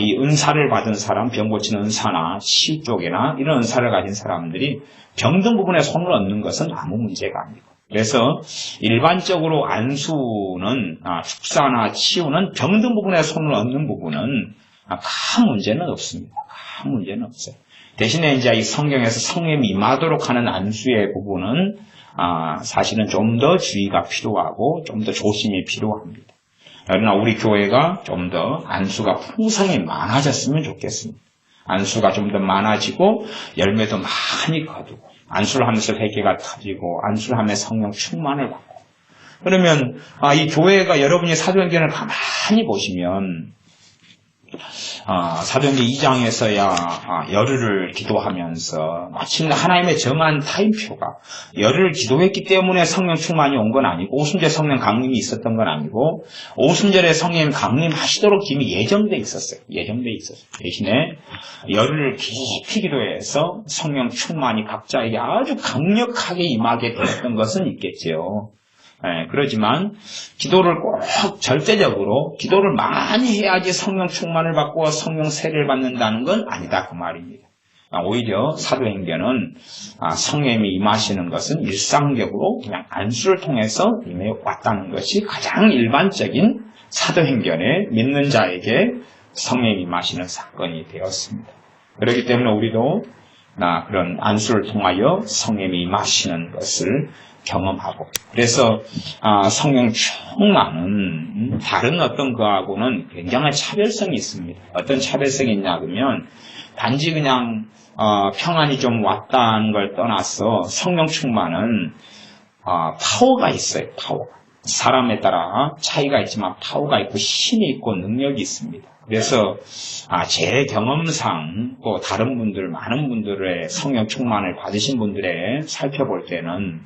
이 은사를 받은 사람, 병 고치는 은사나 치유 쪽이나 이런 은사를 가진 사람들이 병든 부분에 손을 얹는 것은 아무 문제가 아니고 그래서 일반적으로 안수는 축사나 치유는 병든 부분에 손을 얹는 부분은 큰 문제는 없습니다. 큰 문제는 없어요. 대신에 이제 이 성경에서 성령이 임하도록 하는 안수의 부분은 사실은 좀 더 주의가 필요하고 좀 더 조심이 필요합니다. 그러나 우리 교회가 좀 더 안수가 풍성히 많아졌으면 좋겠습니다. 안수가 좀 더 많아지고 열매도 많이 거두고 안수를 하면서 회개가 터지고 안수를 하면서 성령 충만을 받고 그러면 이 교회가 여러분이 사도행전을 가만히 보시면 사도행전 2장에서야 열흘을 기도하면서 마침내 하나님의 정한 타임표가 열흘을 기도했기 때문에 성령 충만이 온 건 아니고 오순절 성령 강림이 있었던 건 아니고 오순절에 성령 강림하시도록 이미 예정돼 있었어요. 대신에 열흘을 깊이 기도해서 성령 충만이 각자에게 아주 강력하게 임하게 되었던 것은 있겠죠. 그러지만 기도를 꼭 절대적으로 기도를 많이 해야지 성령 충만을 받고 성령 세례를 받는다는 건 아니다 그 말입니다. 오히려 사도행전은 성령이 임하시는 것은 일상적으로 그냥 안수를 통해서 임해 왔다는 것이 가장 일반적인 사도행전의 믿는 자에게 성령이 임하시는 사건이 되었습니다. 그렇기 때문에 우리도 그런 안수를 통하여 성령이 임하시는 것을 경험하고 그래서 성령 충만은 다른 어떤 거하고는 굉장한 차별성이 있습니다. 어떤 차별성이 있냐 그러면 단지 그냥 평안이 좀 왔다는 걸 떠나서 성령 충만은 파워가 있어요. 파워. 사람에 따라 차이가 있지만 파워가 있고 힘이 있고 능력이 있습니다. 그래서 제 경험상 또 다른 분들 많은 분들의 성령 충만을 받으신 분들의 살펴볼 때는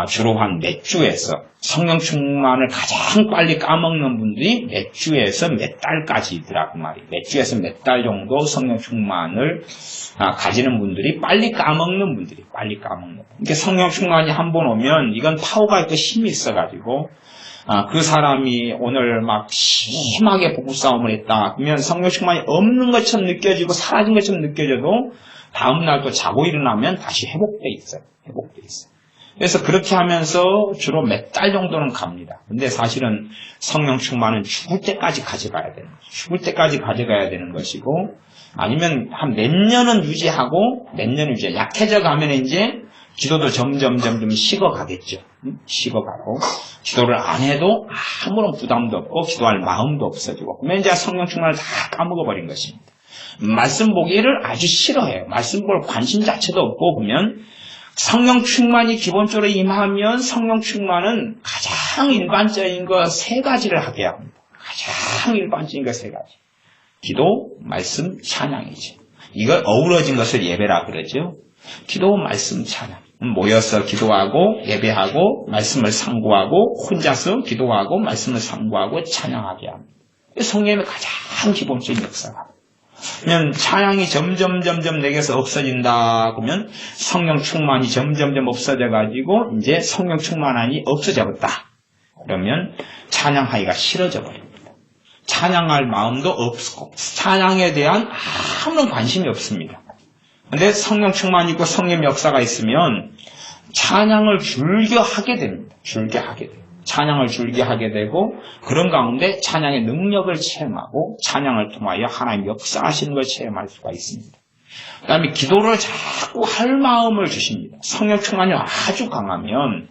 주로 한 몇 주에서 성령 충만을 가장 빨리 까먹는 분들이 몇 주에서 몇 달까지더라고 말이에요. 몇 주에서 몇 달 정도 성령 충만을 가지는 분들이 빨리 까먹는 분들이 그러니까 성령 충만이 한 번 오면 이건 파워가 있고 힘이 있어가지고 그 사람이 오늘 막 심하게 부부싸움을 했다. 그러면 성령 충만이 없는 것처럼 느껴지고 사라진 것처럼 느껴져도 다음날 또 자고 일어나면 다시 회복돼 있어요. 그래서 그렇게 하면서 주로 몇 달 정도는 갑니다. 근데 사실은 성령 충만은 죽을 때까지 가져가야 되는 거죠. 죽을 때까지 가져가야 되는 것이고, 아니면 한 몇 년은 유지하고, 약해져 가면 이제 기도도 점점 식어가겠죠. 식어가고, 기도를 안 해도 아무런 부담도 없고, 기도할 마음도 없어지고, 그러면 이제 성령 충만을 다 까먹어버린 것입니다. 말씀 보기를 아주 싫어해요. 말씀 볼 관심 자체도 없고, 보면, 성령 충만이 기본적으로 임하면 성령 충만은 가장 일반적인 거 세 가지를 하게 합니다. 가장 일반적인 거 세 가지. 기도, 말씀, 찬양이지. 이걸 어우러진 것을 예배라 그러죠. 기도, 말씀, 찬양. 모여서 기도하고 예배하고 말씀을 상고하고 혼자서 기도하고 말씀을 상고하고 찬양하게 합니다. 성령의 가장 기본적인 역사가. 그러면 찬양이 점점 내게서 없어진다 그러면 성령 충만이 점점 없어져 가지고 이제 성령 충만함이 없어져 버렸다. 그러면 찬양하기가 싫어져 버립니다. 찬양할 마음도 없고 찬양에 대한 아무런 관심이 없습니다. 그런데 성령 충만이 있고 성령 역사가 있으면 찬양을 즐겨하게 됩니다. 찬양을 즐겨하게 되고 그런 가운데 찬양의 능력을 체험하고 찬양을 통하여 하나님 역사하시는 걸 체험할 수가 있습니다. 그 다음에 기도를 자꾸 할 마음을 주십니다. 성령 충만이 아주 강하면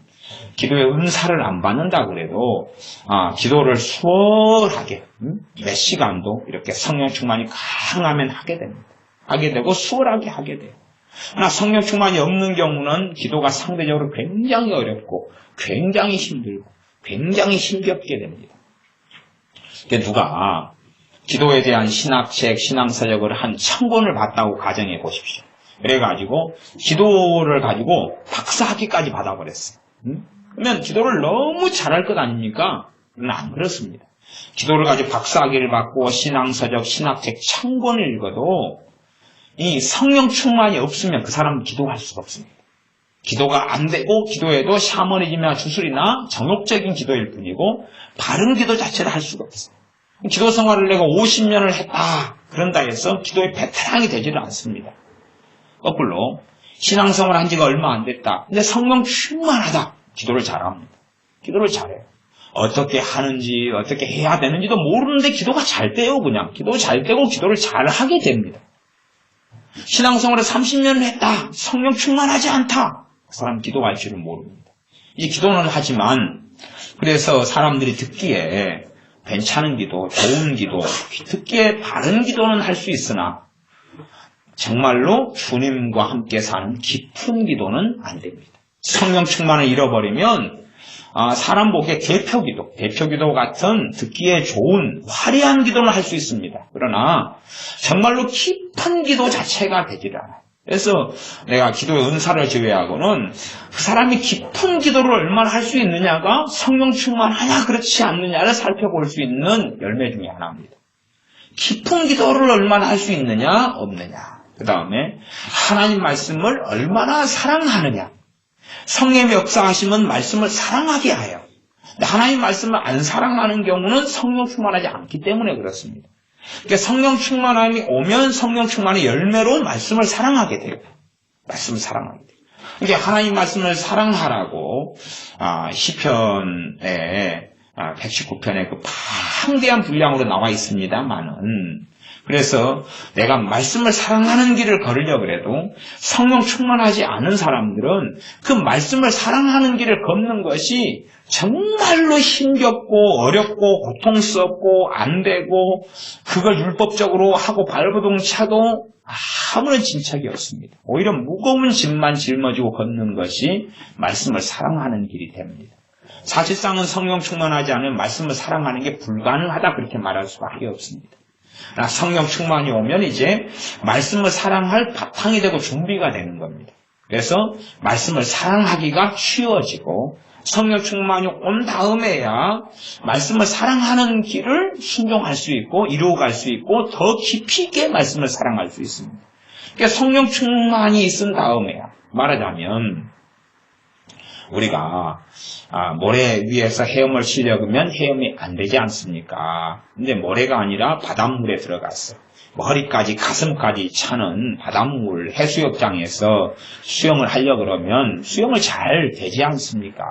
기도의 은사를 안 받는다 그래도 기도를 수월하게 몇 시간도 이렇게 성령 충만이 강하면 하게 됩니다. 하게 되고 수월하게 하게 돼요. 그러나 성령 충만이 없는 경우는 기도가 상대적으로 굉장히 어렵고 굉장히 힘들고 굉장히 힘겹게 됩니다. 누가 기도에 대한 신학책, 신앙서적을 한 1000권을 봤다고 가정해 보십시오. 그래가지고 기도를 가지고 박사학위까지 받아버렸어요. 그러면 기도를 너무 잘할 것 아닙니까? 그건 안 그렇습니다. 기도를 가지고 박사학위를 받고 신앙서적, 신학책 1000권을 읽어도 이 성령 충만이 없으면 그 사람은 기도할 수가 없습니다. 기도가 안 되고 기도에도 샤머니즘이나 주술이나 정욕적인 기도일 뿐이고 바른 기도 자체를 할 수가 없어요. 기도 생활을 내가 50년을 했다 그런다 해서 기도의 베테랑이 되지를 않습니다. 거꾸로 신앙생활 한 지가 얼마 안 됐다. 근데 성령 충만하다. 기도를 잘합니다. 기도를 잘해요. 어떻게 하는지 어떻게 해야 되는지도 모르는데 기도가 잘 돼요. 그냥 기도 잘 되고 기도를 잘 하게 됩니다. 신앙생활을 30년을 했다. 성령 충만하지 않다. 그 사람 기도할 줄을 모릅니다. 이제 기도는 하지만 그래서 사람들이 듣기에 괜찮은 기도, 좋은 기도, 듣기에 바른 기도는 할 수 있으나 정말로 주님과 함께 사는 깊은 기도는 안 됩니다. 성령 충만을 잃어버리면 사람 보기에 대표기도 같은 듣기에 좋은 화려한 기도는 할 수 있습니다. 그러나 정말로 깊은 기도 자체가 되질 않아요. 그래서 내가 기도의 은사를 제외하고는 그 사람이 깊은 기도를 얼마나 할 수 있느냐가 성령 충만하냐 그렇지 않느냐를 살펴볼 수 있는 열매 중에 하나입니다. 깊은 기도를 얼마나 할 수 있느냐 없느냐. 그 다음에 하나님 말씀을 얼마나 사랑하느냐. 성령의 역사하시면 말씀을 사랑하게 하여. 하나님 말씀을 안 사랑하는 경우는 성령 충만하지 않기 때문에 그렇습니다. 그러니까 성령 충만함이 오면 성령 충만의 열매로 말씀을 사랑하게 돼요. 말씀을 사랑하게 돼요. 그러니까 하나님 말씀을 사랑하라고 시편에 119편에 그 방대한 분량으로 나와 있습니다만은 그래서 내가 말씀을 사랑하는 길을 걸으려고 해도 성령 충만하지 않은 사람들은 그 말씀을 사랑하는 길을 걷는 것이 정말로 힘겹고 어렵고 고통스럽고 안 되고 그걸 율법적으로 하고 발버둥 차도 아무런 진척이 없습니다. 오히려 무거운 짐만 짊어지고 걷는 것이 말씀을 사랑하는 길이 됩니다. 사실상은 성령 충만하지 않으면 말씀을 사랑하는 게 불가능하다 그렇게 말할 수밖에 없습니다. 성령 충만이 오면 이제 말씀을 사랑할 바탕이 되고 준비가 되는 겁니다. 그래서 말씀을 사랑하기가 쉬워지고 성령 충만이 온 다음에야 말씀을 사랑하는 길을 순종할 수 있고 이루어갈 수 있고 더 깊이 있게 말씀을 사랑할 수 있습니다. 그러니까 성령 충만이 있은 다음에야 말하자면 우리가 모래 위에서 헤엄을 치려면 헤엄이 안 되지 않습니까? 근데 모래가 아니라 바닷물에 들어갔어요. 머리까지 가슴까지 차는 바닷물 해수욕장에서 수영을 하려고 그러면 수영을 잘 되지 않습니까?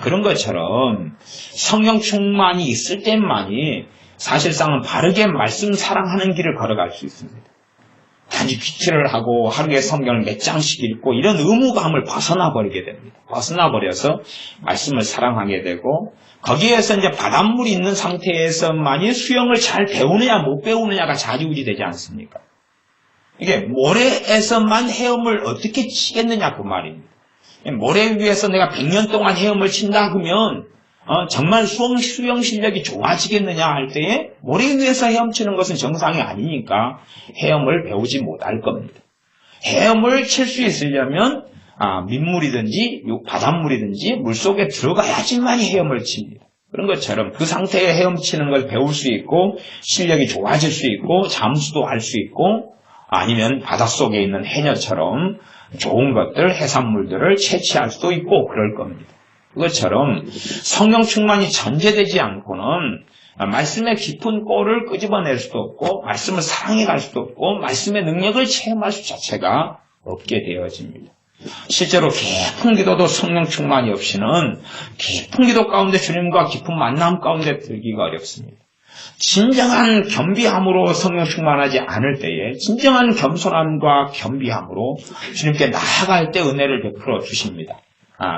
그런 것처럼 성령 충만이 있을 때만이 사실상은 바르게 말씀 사랑하는 길을 걸어갈 수 있습니다. 단지 귀치를 하고 하루에 성경을 몇 장씩 읽고 이런 의무감을 벗어나버리게 됩니다. 벗어나버려서 말씀을 사랑하게 되고 거기에서 이제 바닷물이 있는 상태에서만이 수영을 잘 배우느냐 못 배우느냐가 좌지우지 되지 않습니까? 이게 모래에서만 헤엄을 어떻게 치겠느냐 그 말입니다. 모래 위에서 내가 100년 동안 헤엄을 친다 그러면 정말 수영 실력이 좋아지겠느냐 할 때에 모래 위에서 헤엄치는 것은 정상이 아니니까 헤엄을 배우지 못할 겁니다. 헤엄을 칠 수 있으려면 민물이든지 바닷물이든지 물속에 들어가야지만이 헤엄을 칩니다. 그런 것처럼 그 상태에 헤엄치는 걸 배울 수 있고 실력이 좋아질 수 있고 잠수도 할 수 있고 아니면 바닷속에 있는 해녀처럼 좋은 것들, 해산물들을 채취할 수도 있고 그럴 겁니다. 그것처럼 성령 충만이 전제되지 않고는 말씀의 깊은 꼴을 끄집어낼 수도 없고 말씀을 사랑해 갈 수도 없고 말씀의 능력을 체험할 수 자체가 없게 되어집니다. 실제로 깊은 기도도 성령 충만이 없이는 깊은 기도 가운데 주님과 깊은 만남 가운데 들기가 어렵습니다. 진정한 겸비함으로 성령 충만하지 않을 때에 진정한 겸손함과 겸비함으로 주님께 나아갈 때 은혜를 베풀어 주십니다.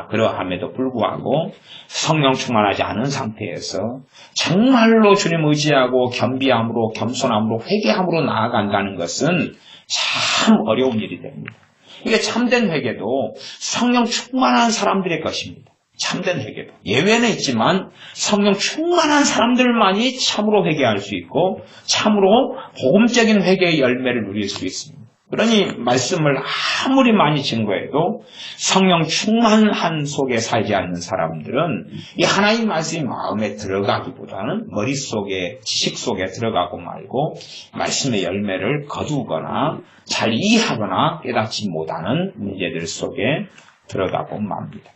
그러함에도 불구하고 성령 충만하지 않은 상태에서 정말로 주님 의지하고 겸비함으로 겸손함으로 회개함으로 나아간다는 것은 참 어려운 일이 됩니다. 이게 참된 회개도 성령 충만한 사람들의 것입니다. 참된 회개도. 예외는 있지만 성령 충만한 사람들만이 참으로 회개할 수 있고 참으로 복음적인 회개의 열매를 누릴 수 있습니다. 그러니 말씀을 아무리 많이 증거해도 성령 충만한 속에 살지 않는 사람들은 이 하나님 말씀이 마음에 들어가기보다는 머릿속에 지식 속에 들어가고 말고 말씀의 열매를 거두거나 잘 이해하거나 깨닫지 못하는 문제들 속에 들어가고 맙니다.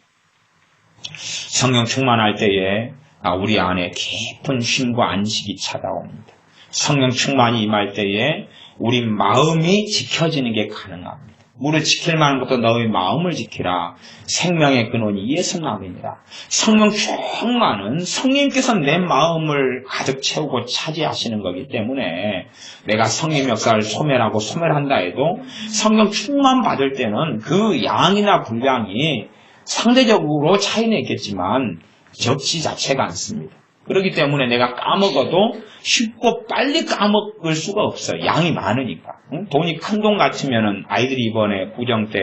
성령 충만할 때에 우리 안에 깊은 쉼과 안식이 찾아옵니다. 성령 충만이 임할 때에 우리 마음이 지켜지는 게 가능합니다. 무릇 지킬 만한 것도 너희 마음을 지키라. 생명의 근원이 이에서 남이니라. 성령 충만은 성령께서 내 마음을 가득 채우고 차지하시는 거기 때문에 내가 성령 역사를 소멸하고 소멸한다 해도 성령 충만 받을 때는 그 양이나 분량이 상대적으로 차이는 있겠지만 적지 자체가 않습니다. 그렇기 때문에 내가 까먹어도 쉽고 빨리 까먹을 수가 없어요. 양이 많으니까. 돈이 큰 돈 같으면은 아이들이 이번에 구정 때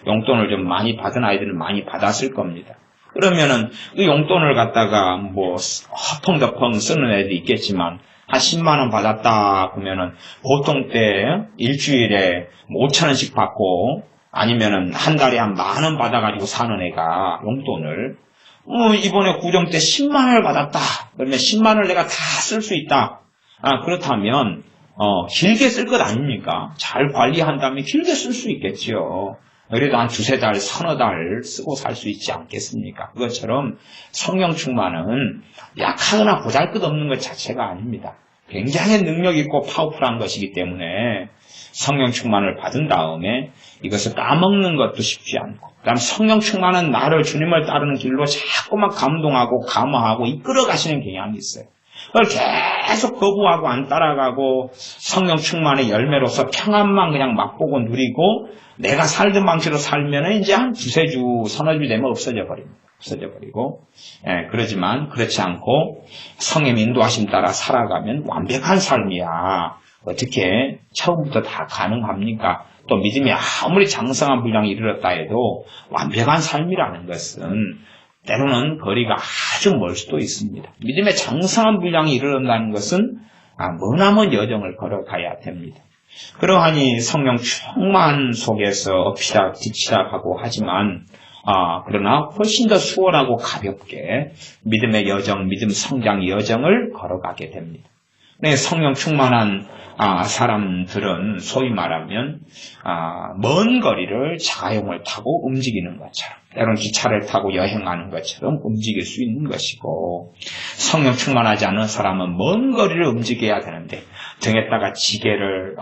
용돈을 좀 많이 받은 아이들은 많이 받았을 겁니다. 그러면은 그 용돈을 갖다가 뭐 허펑덕펑 쓰는 애도 있겠지만 한 10만 원 받았다 그러면은 보통 때 일주일에 5,000원씩 받고 아니면은 한 달에 한 10,000원 받아가지고 사는 애가 용돈을 이번에 구정 때 10만 원을 받았다. 그러면 10만 원을 내가 다 쓸 수 있다. 그렇다면 길게 쓸 것 아닙니까? 잘 관리한다면 길게 쓸 수 있겠지요. 그래도 한 2-3달, 3-4달 쓰고 살 수 있지 않겠습니까? 그것처럼 성령 충만은 약하거나 보잘것없는 것 자체가 아닙니다. 굉장히 능력 있고 파워풀한 것이기 때문에 성령 충만을 받은 다음에 이것을 까먹는 것도 쉽지 않고 그다음 성령 충만은 나를 주님을 따르는 길로 자꾸만 감동하고 감화하고 이끌어 가시는 경향이 있어요. 그걸 계속 거부하고 안 따라가고 성령 충만의 열매로서 평안만 그냥 맛보고 누리고 내가 살던 방식으로 살면 이제 한 2-3주, 3-4주 되면 없어져 버립니다. 없어져 버리고 그러지만 그렇지 않고 성령 인도하심 따라 살아가면 완벽한 삶이야. 어떻게 처음부터 다 가능합니까? 또 믿음이 아무리 장성한 분량이 이르렀다 해도 완벽한 삶이라는 것은 때로는 거리가 아주 멀 수도 있습니다. 믿음의 장성한 분량이 이르렀다는 것은 머나먼 여정을 걸어가야 됩니다. 그러하니 성령 충만 속에서 엎치락 뒤치락 하고 하지만 그러나 훨씬 더 수월하고 가볍게 믿음의 여정, 믿음 성장 여정을 걸어가게 됩니다. 네, 성령 충만한 사람들은 소위 말하면 먼 거리를 자가용을 타고 움직이는 것처럼, 때로는 기차를 타고 여행하는 것처럼 움직일 수 있는 것이고, 성령 충만하지 않은 사람은 먼 거리를 움직여야 되는데 등에다가 지게를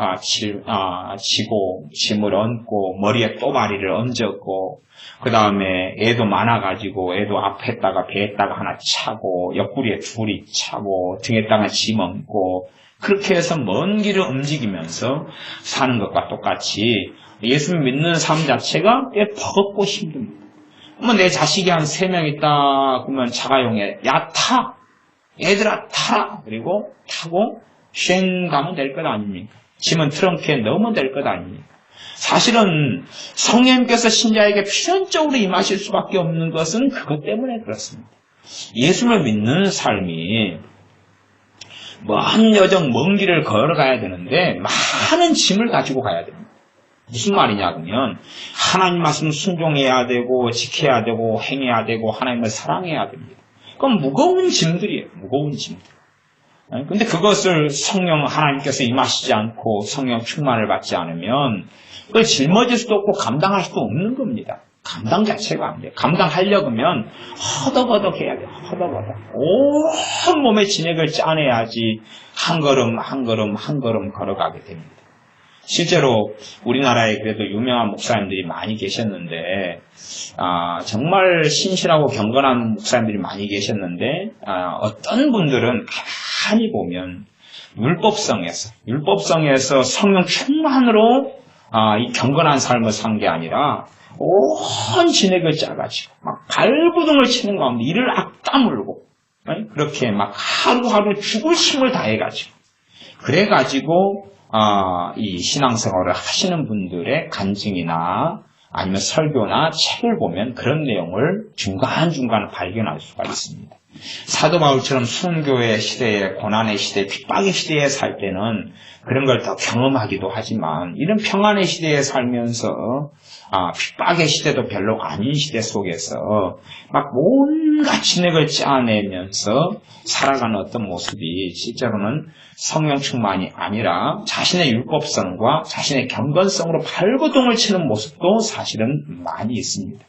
지고 짐을 얹고 머리에 또다리를 얹었고, 그 다음에 애도 많아가지고 애도 앞에다가 배에다가 하나 차고 옆구리에 둘이 차고 등에다가 짐 얹고, 그렇게 해서 먼 길을 움직이면서 사는 것과 똑같이 예수를 믿는 삶 자체가 꽤 버겁고 힘듭니다. 내 자식이 한 3명 있다 그러면 자가용에 야 타! 얘들아 타라! 그리고 타고 쉥 가면 될 것 아닙니까? 짐은 트렁크에 넣으면 될 것 아닙니까? 사실은 성령님께서 신자에게 필연적으로 임하실 수밖에 없는 것은 그것 때문에 그렇습니다. 예수를 믿는 삶이 먼 여정, 먼 길을 걸어가야 되는데 많은 짐을 가지고 가야 됩니다. 무슨 말이냐 그러면 하나님 말씀 순종해야 되고 지켜야 되고 행해야 되고 하나님을 사랑해야 됩니다. 그건 무거운 짐들이에요. 무거운 짐들. 근데 그것을 성령 하나님께서 임하시지 않고 성령 충만을 받지 않으면 그걸 짊어질 수도 없고 감당할 수도 없는 겁니다. 감당 자체가 안 돼요. 감당하려면 허덕허덕 해야 돼요. 허덕허덕. 온 몸의 진액을 짜내야지 한 걸음 한 걸음 한 걸음 걸어가게 됩니다. 실제로 우리나라에 그래도 유명한 목사님들이 많이 계셨는데 정말 신실하고 경건한 목사님들이 많이 계셨는데 어떤 분들은 가만히 보면 율법성에서 성령 충만으로 이 경건한 삶을 산 게 아니라 온 진액을 짜가지고 막 발부둥을 치는 가운데 이를 악다물고 그렇게 막 하루하루 죽을 힘을 다해가지고 그래가지고 이 신앙생활을 하시는 분들의 간증이나 아니면 설교나 책을 보면 그런 내용을 중간중간 발견할 수가 있습니다. 사도 바울처럼 순교의 시대에, 고난의 시대, 핍박의 시대에 살 때는 그런 걸 더 경험하기도 하지만 이런 평안의 시대에 살면서 핍박의 시대도 별로 아닌 시대 속에서 막 온갖 진액을 짜내면서 살아가는 어떤 모습이 실제로는 성령 충만이 아니라 자신의 율법성과 자신의 경건성으로 발버둥을 치는 모습도 사실은 많이 있습니다.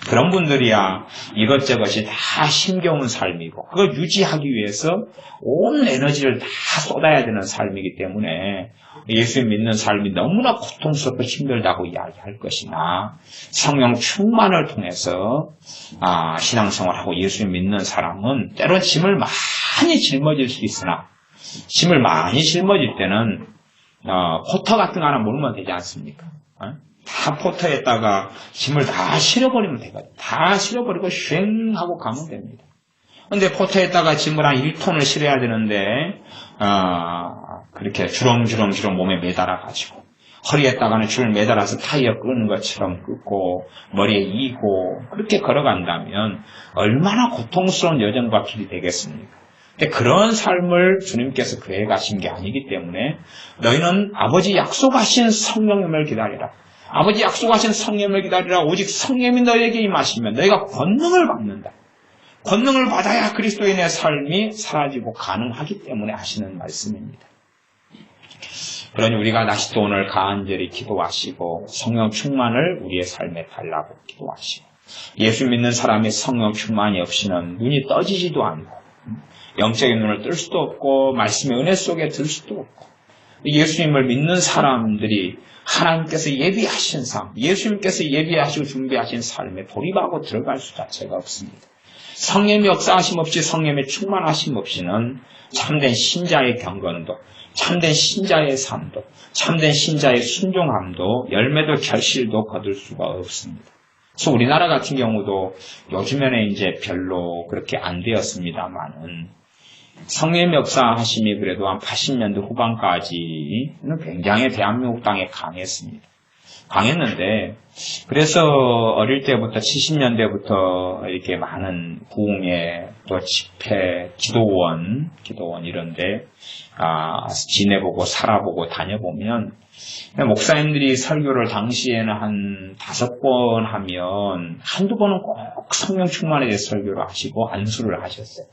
그런 분들이야 이것저것이 다 힘겨운 삶이고 그걸 유지하기 위해서 온 에너지를 다 쏟아야 되는 삶이기 때문에 예수 믿는 삶이 너무나 고통스럽고 힘들다고 이야기할 것이나 성령 충만을 통해서 신앙생활하고 예수 믿는 사람은 때론 짐을 많이 짊어질 수 있으나 짐을 많이 짊어질 때는 포터 같은 거 하나 몰면 되지 않습니까? 다 포터에다가 짐을 다 실어버리면 되거든요. 다 실어버리고 쉥 하고 가면 됩니다. 근데 포터에다가 짐을 한 1톤을 실어야 되는데 그렇게 주렁주렁 몸에 매달아가지고 허리에다가는 줄을 매달아서 타이어 끄는 것처럼 끄고 머리에 이고 그렇게 걸어간다면 얼마나 고통스러운 여정과 길이 되겠습니까? 근데 그런 삶을 주님께서 계획 하신 게 아니기 때문에 너희는 아버지 약속하신 성령님을 기다리라. 아버지 약속하신 성령님을 기다리라. 오직 성령님이 너희에게 임하시면 너희가 권능을 받는다. 권능을 받아야 그리스도인의 삶이 사라지고 가능하기 때문에 하시는 말씀입니다. 그러니 우리가 다시 또 오늘 간절히 기도하시고 성령 충만을 우리의 삶에 달라고 기도하시고 예수 믿는 사람이 성령 충만이 없이는 눈이 떠지지도 않고 영적인 눈을 뜰 수도 없고 말씀의 은혜 속에 들 수도 없고 예수님을 믿는 사람들이 하나님께서 예비하신 삶, 예수님께서 예비하시고 준비하신 삶에 돌입하고 들어갈 수 자체가 없습니다. 성령의 역사하심 없이 성령의 충만하심 없이는 참된 신자의 경건도, 참된 신자의 삶도, 참된 신자의 순종함도 열매도 결실도 거둘 수가 없습니다. 그래서 우리나라 같은 경우도 요즘에는 이제 별로 그렇게 안 되었습니다만은 성령의 역사하심이 그래도 한 80년대 후반까지는 굉장히 대한민국 땅에 강했습니다. 강했는데 그래서 어릴 때부터 70년대부터 이렇게 많은 부흥회 또 집회, 기도원 이런데 지내보고 살아보고 다녀보면 목사님들이 설교를 당시에는 한 5번 하면 한두 번은 꼭 성령 충만에 대해 설교를 하시고 안수를 하셨어요.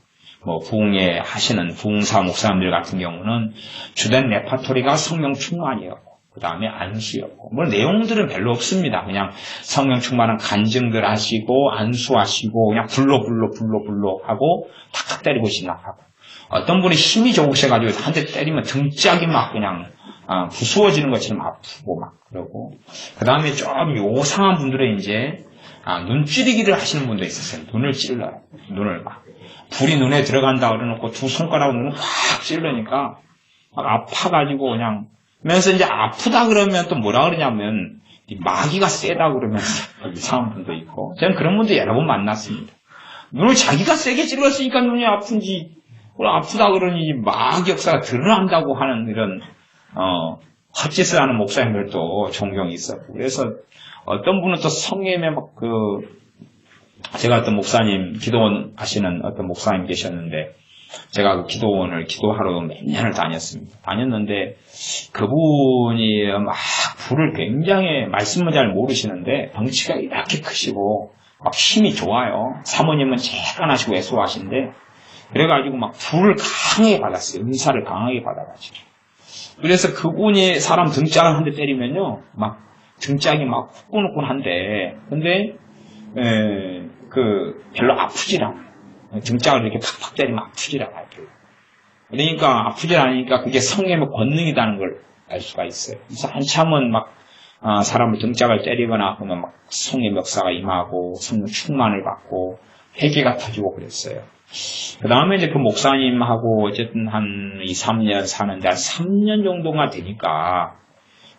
부흥회 하시는 부흥사 목사님들 같은 경우는 주된 레파토리가 성령 충만이었고 그 다음에 안수였고 내용들은 별로 없습니다. 그냥 성령 충만한 간증들 하시고 안수하시고 그냥 불러 하고 탁탁 때리고 진압하고 어떤 분이 힘이 좋으셔가지고 한 대 때리면 등짝이 막 그냥 부수어지는 것처럼 아프고 막 그러고 그 다음에 좀 요상한 분들은 이제 눈 찌르기를 하시는 분도 있었어요. 눈을 찔러요. 눈을 막 불이 눈에 들어간다 그러놓고 두 손가락으로 눈을 확 찔러니까 막 아파가지고 그냥 그러면서 이제 아프다 그러면 또 뭐라 그러냐면 마귀가 세다 그러면서 이상한 분도 있고 저는 그런 분도 여러 번 만났습니다. 눈을 자기가 세게 찔렀으니까 눈이 아픈지 아프다 그러니 마귀 역사가 드러난다고 하는 이런 헛짓을 하는 목사님들도 종종 있었고 그래서 어떤 분은 또 성령에 막 제가 어떤 목사님 기도원 하시는 어떤 목사님 계셨는데 제가 그 기도원을 기도하러 몇 년을 다녔는데 그분이 막 불을 굉장히 말씀은 잘 모르시는데 덩치가 이렇게 크시고 막 힘이 좋아요. 사모님은 재간하시고 애소하신데 그래가지고 막 불을 강하게 받았어요. 은사를 강하게 받아가지고. 그래서 그분이 사람 등짝을 한 대 때리면요, 막 등짝이 막 후끈후끈한데, 근데 별로 아프질 않아요. 등짝을 이렇게 팍팍 때리면 아프질 않아요. 그러니까 아프질 않으니까 그게 성령의 권능이라는 걸 알 수가 있어요. 그래서 한참은 막 사람을 등짝을 때리거나 하면 막 성령의 역사가 임하고 성령 충만을 받고 회개가 터지고 그랬어요. 그 다음에 이제 그 목사님하고 어쨌든 한 2, 3년 사는데 한 3년 정도가 되니까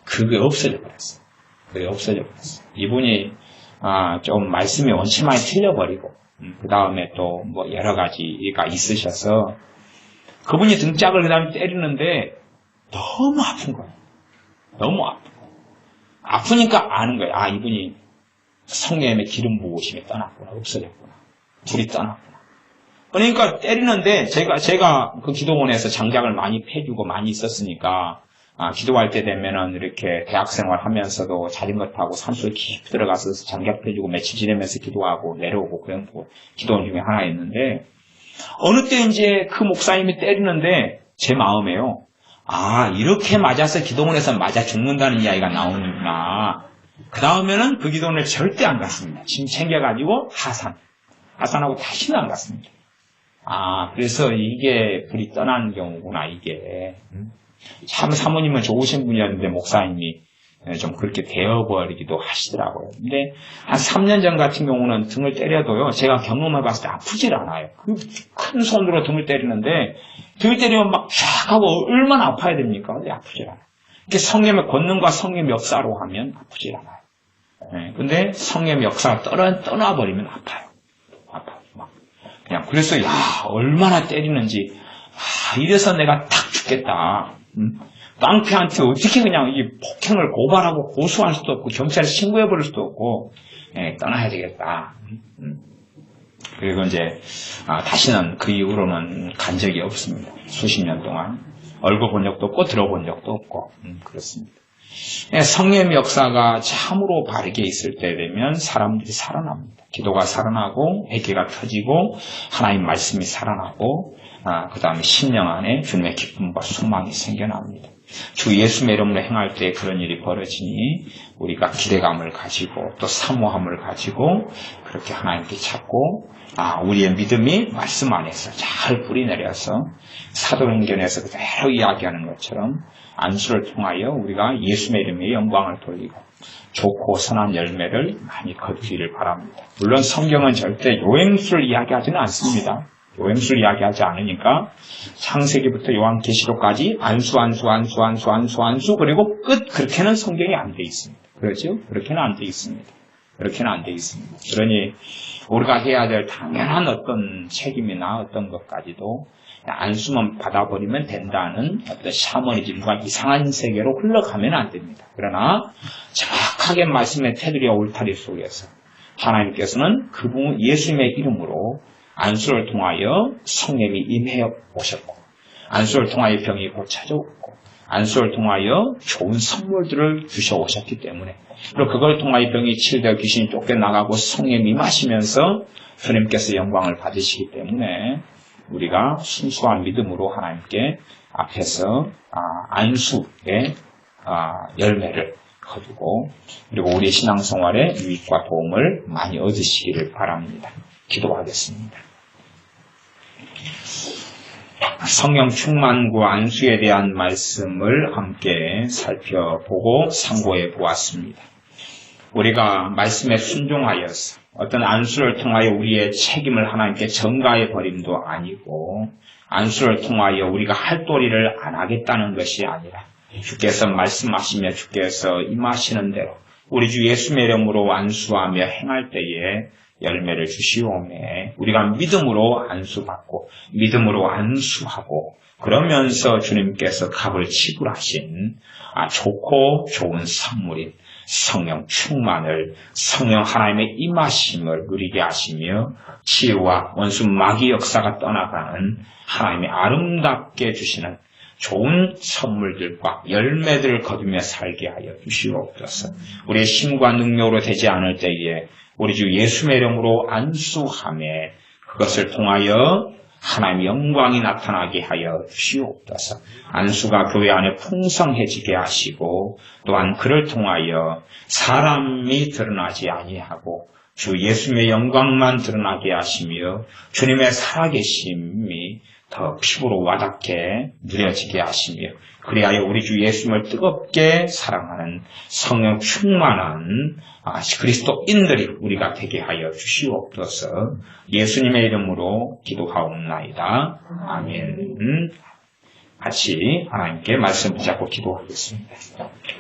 그게 없어져 버렸어요. 이분이 좀 말씀이 원체만이 틀려버리고 그 다음에 또 뭐 여러 가지가 있으셔서 그분이 등짝을 그 다음에 때리는데 너무 아픈 거예요. 너무 아프니까 아는 거예요. 이분이 성령의 기름 부으심이 떠났구나. 없어졌구나. 불이 떠났구나. 그러니까 때리는데 제가 그 기도원에서 장작을 많이 패주고 많이 있었으니까 기도할 때 되면은 이렇게 대학생활 하면서도 자전거 타고 산속 깊이 들어가서 장작 패주고 며칠 지내면서 기도하고 내려오고 그런 기도원 중에 하나였는데 어느 때 이제 그 목사님이 때리는데 제 마음에요. 이렇게 맞아서 기도원에서 맞아 죽는다는 이야기가 나오는구나. 그 다음에는 그 기도원을 절대 안 갔습니다. 짐 챙겨가지고 하산하고 다시는 안 갔습니다. 그래서 이게 불이 떠나는 경우구나, 이게. 참 사모님은 좋으신 분이었는데 목사님이 좀 그렇게 되어버리기도 하시더라고요. 근데 한 3년 전 같은 경우는 등을 때려도요, 제가 경험해봤을 때 아프질 않아요. 그 큰 손으로 등을 때리는데, 등을 때리면 막 쫙 하고 얼마나 아파야 됩니까? 근데 아프질 않아요. 이렇게 성령의 권능과 성령의 역사로 하면 아프질 않아요. 근데 성령의 역사가 떠나버리면 아파요. 그냥 그래서 얼마나 때리는지 이래서 내가 탁 죽겠다. 깡패한테 어떻게 그냥 이 폭행을 고발하고 고소할 수도 없고 경찰에 신고해버릴 수도 없고 떠나야 되겠다. 그리고 이제 다시는 그 이후로는 간 적이 없습니다. 수십 년 동안 얼굴 본 적도 없고 들어본 적도 없고 그렇습니다. 성령의 역사가 참으로 바르게 있을 때 되면 사람들이 살아납니다. 기도가 살아나고 회개가 터지고 하나님 말씀이 살아나고 그 다음에 심령 안에 주님의 기쁨과 소망이 생겨납니다. 주 예수의 이름으로 행할 때 그런 일이 벌어지니 우리가 기대감을 가지고 또 사모함을 가지고 그렇게 하나님께 찾고 우리의 믿음이 말씀 안에서 잘 뿌리내려서 사도행전에서 그대로 이야기하는 것처럼 안수를 통하여 우리가 예수의 이름의 영광을 돌리고 좋고 선한 열매를 많이 거두기를 바랍니다. 물론 성경은 절대 요행수를 이야기하지는 않습니다. 요행수를 이야기하지 않으니까 창세기부터 요한계시록까지 안수 그리고 끝 그렇게는 성경이 안 돼 있습니다. 그렇죠? 그렇게는 안 돼 있습니다. 그러니 우리가 해야 될 당연한 어떤 책임이나 어떤 것까지도 안수만 받아버리면 된다는 어떤 샤머니즘과 이상한 세계로 흘러가면 안 됩니다. 그러나 정확하게 말씀의 테두리와 울타리 속에서 하나님께서는 그분 예수님의 이름으로 안수를 통하여 성령이 임해 오셨고 안수를 통하여 병이 고쳐졌고 안수를 통하여 좋은 선물들을 주셔오셨기 때문에, 그리고 그걸 통하여 병이 치유되어 귀신이 쫓겨나가고 성령이 임하시면서 주님께서 영광을 받으시기 때문에 우리가 순수한 믿음으로 하나님께 앞에서 안수의 열매를 거두고, 그리고 우리 신앙생활에 유익과 도움을 많이 얻으시기를 바랍니다. 기도하겠습니다. 성령 충만과 안수에 대한 말씀을 함께 살펴보고 상고해 보았습니다. 우리가 말씀에 순종하여서 어떤 안수를 통하여 우리의 책임을 하나님께 전가해 버림도 아니고, 안수를 통하여 우리가 할 도리를 안 하겠다는 것이 아니라 주께서 말씀하시며 주께서 임하시는 대로 우리 주 예수의 이름으로 안수하며 행할 때에 열매를 주시오매 우리가 믿음으로 안수받고 믿음으로 안수하고, 그러면서 주님께서 값을 지불하신 좋고 좋은 선물인 성령 충만을, 성령 하나님의 임하심을 누리게 하시며 치유와 원수 마귀 역사가 떠나가는 하나님의 아름답게 주시는 좋은 선물들과 열매들을 거두며 살게 하여 주시옵소서. 우리의 힘과 능력으로 되지 않을 때에 우리 주 예수의 이름으로 안수하며 그것을 통하여 하나님의 영광이 나타나게 하여 주시옵소서. 안수가 교회 안에 풍성해지게 하시고, 또한 그를 통하여 사람이 드러나지 아니하고 주 예수의 영광만 드러나게 하시며 주님의 살아계심이 더 피부로 와닿게 누려지게 하시며, 그리하여 우리 주 예수님을 뜨겁게 사랑하는 성령 충만한 그리스도인들이 우리가 되게 하여 주시옵소서. 예수님의 이름으로 기도하옵나이다. 아멘. 같이 하나님께 말씀 붙잡고 기도하겠습니다.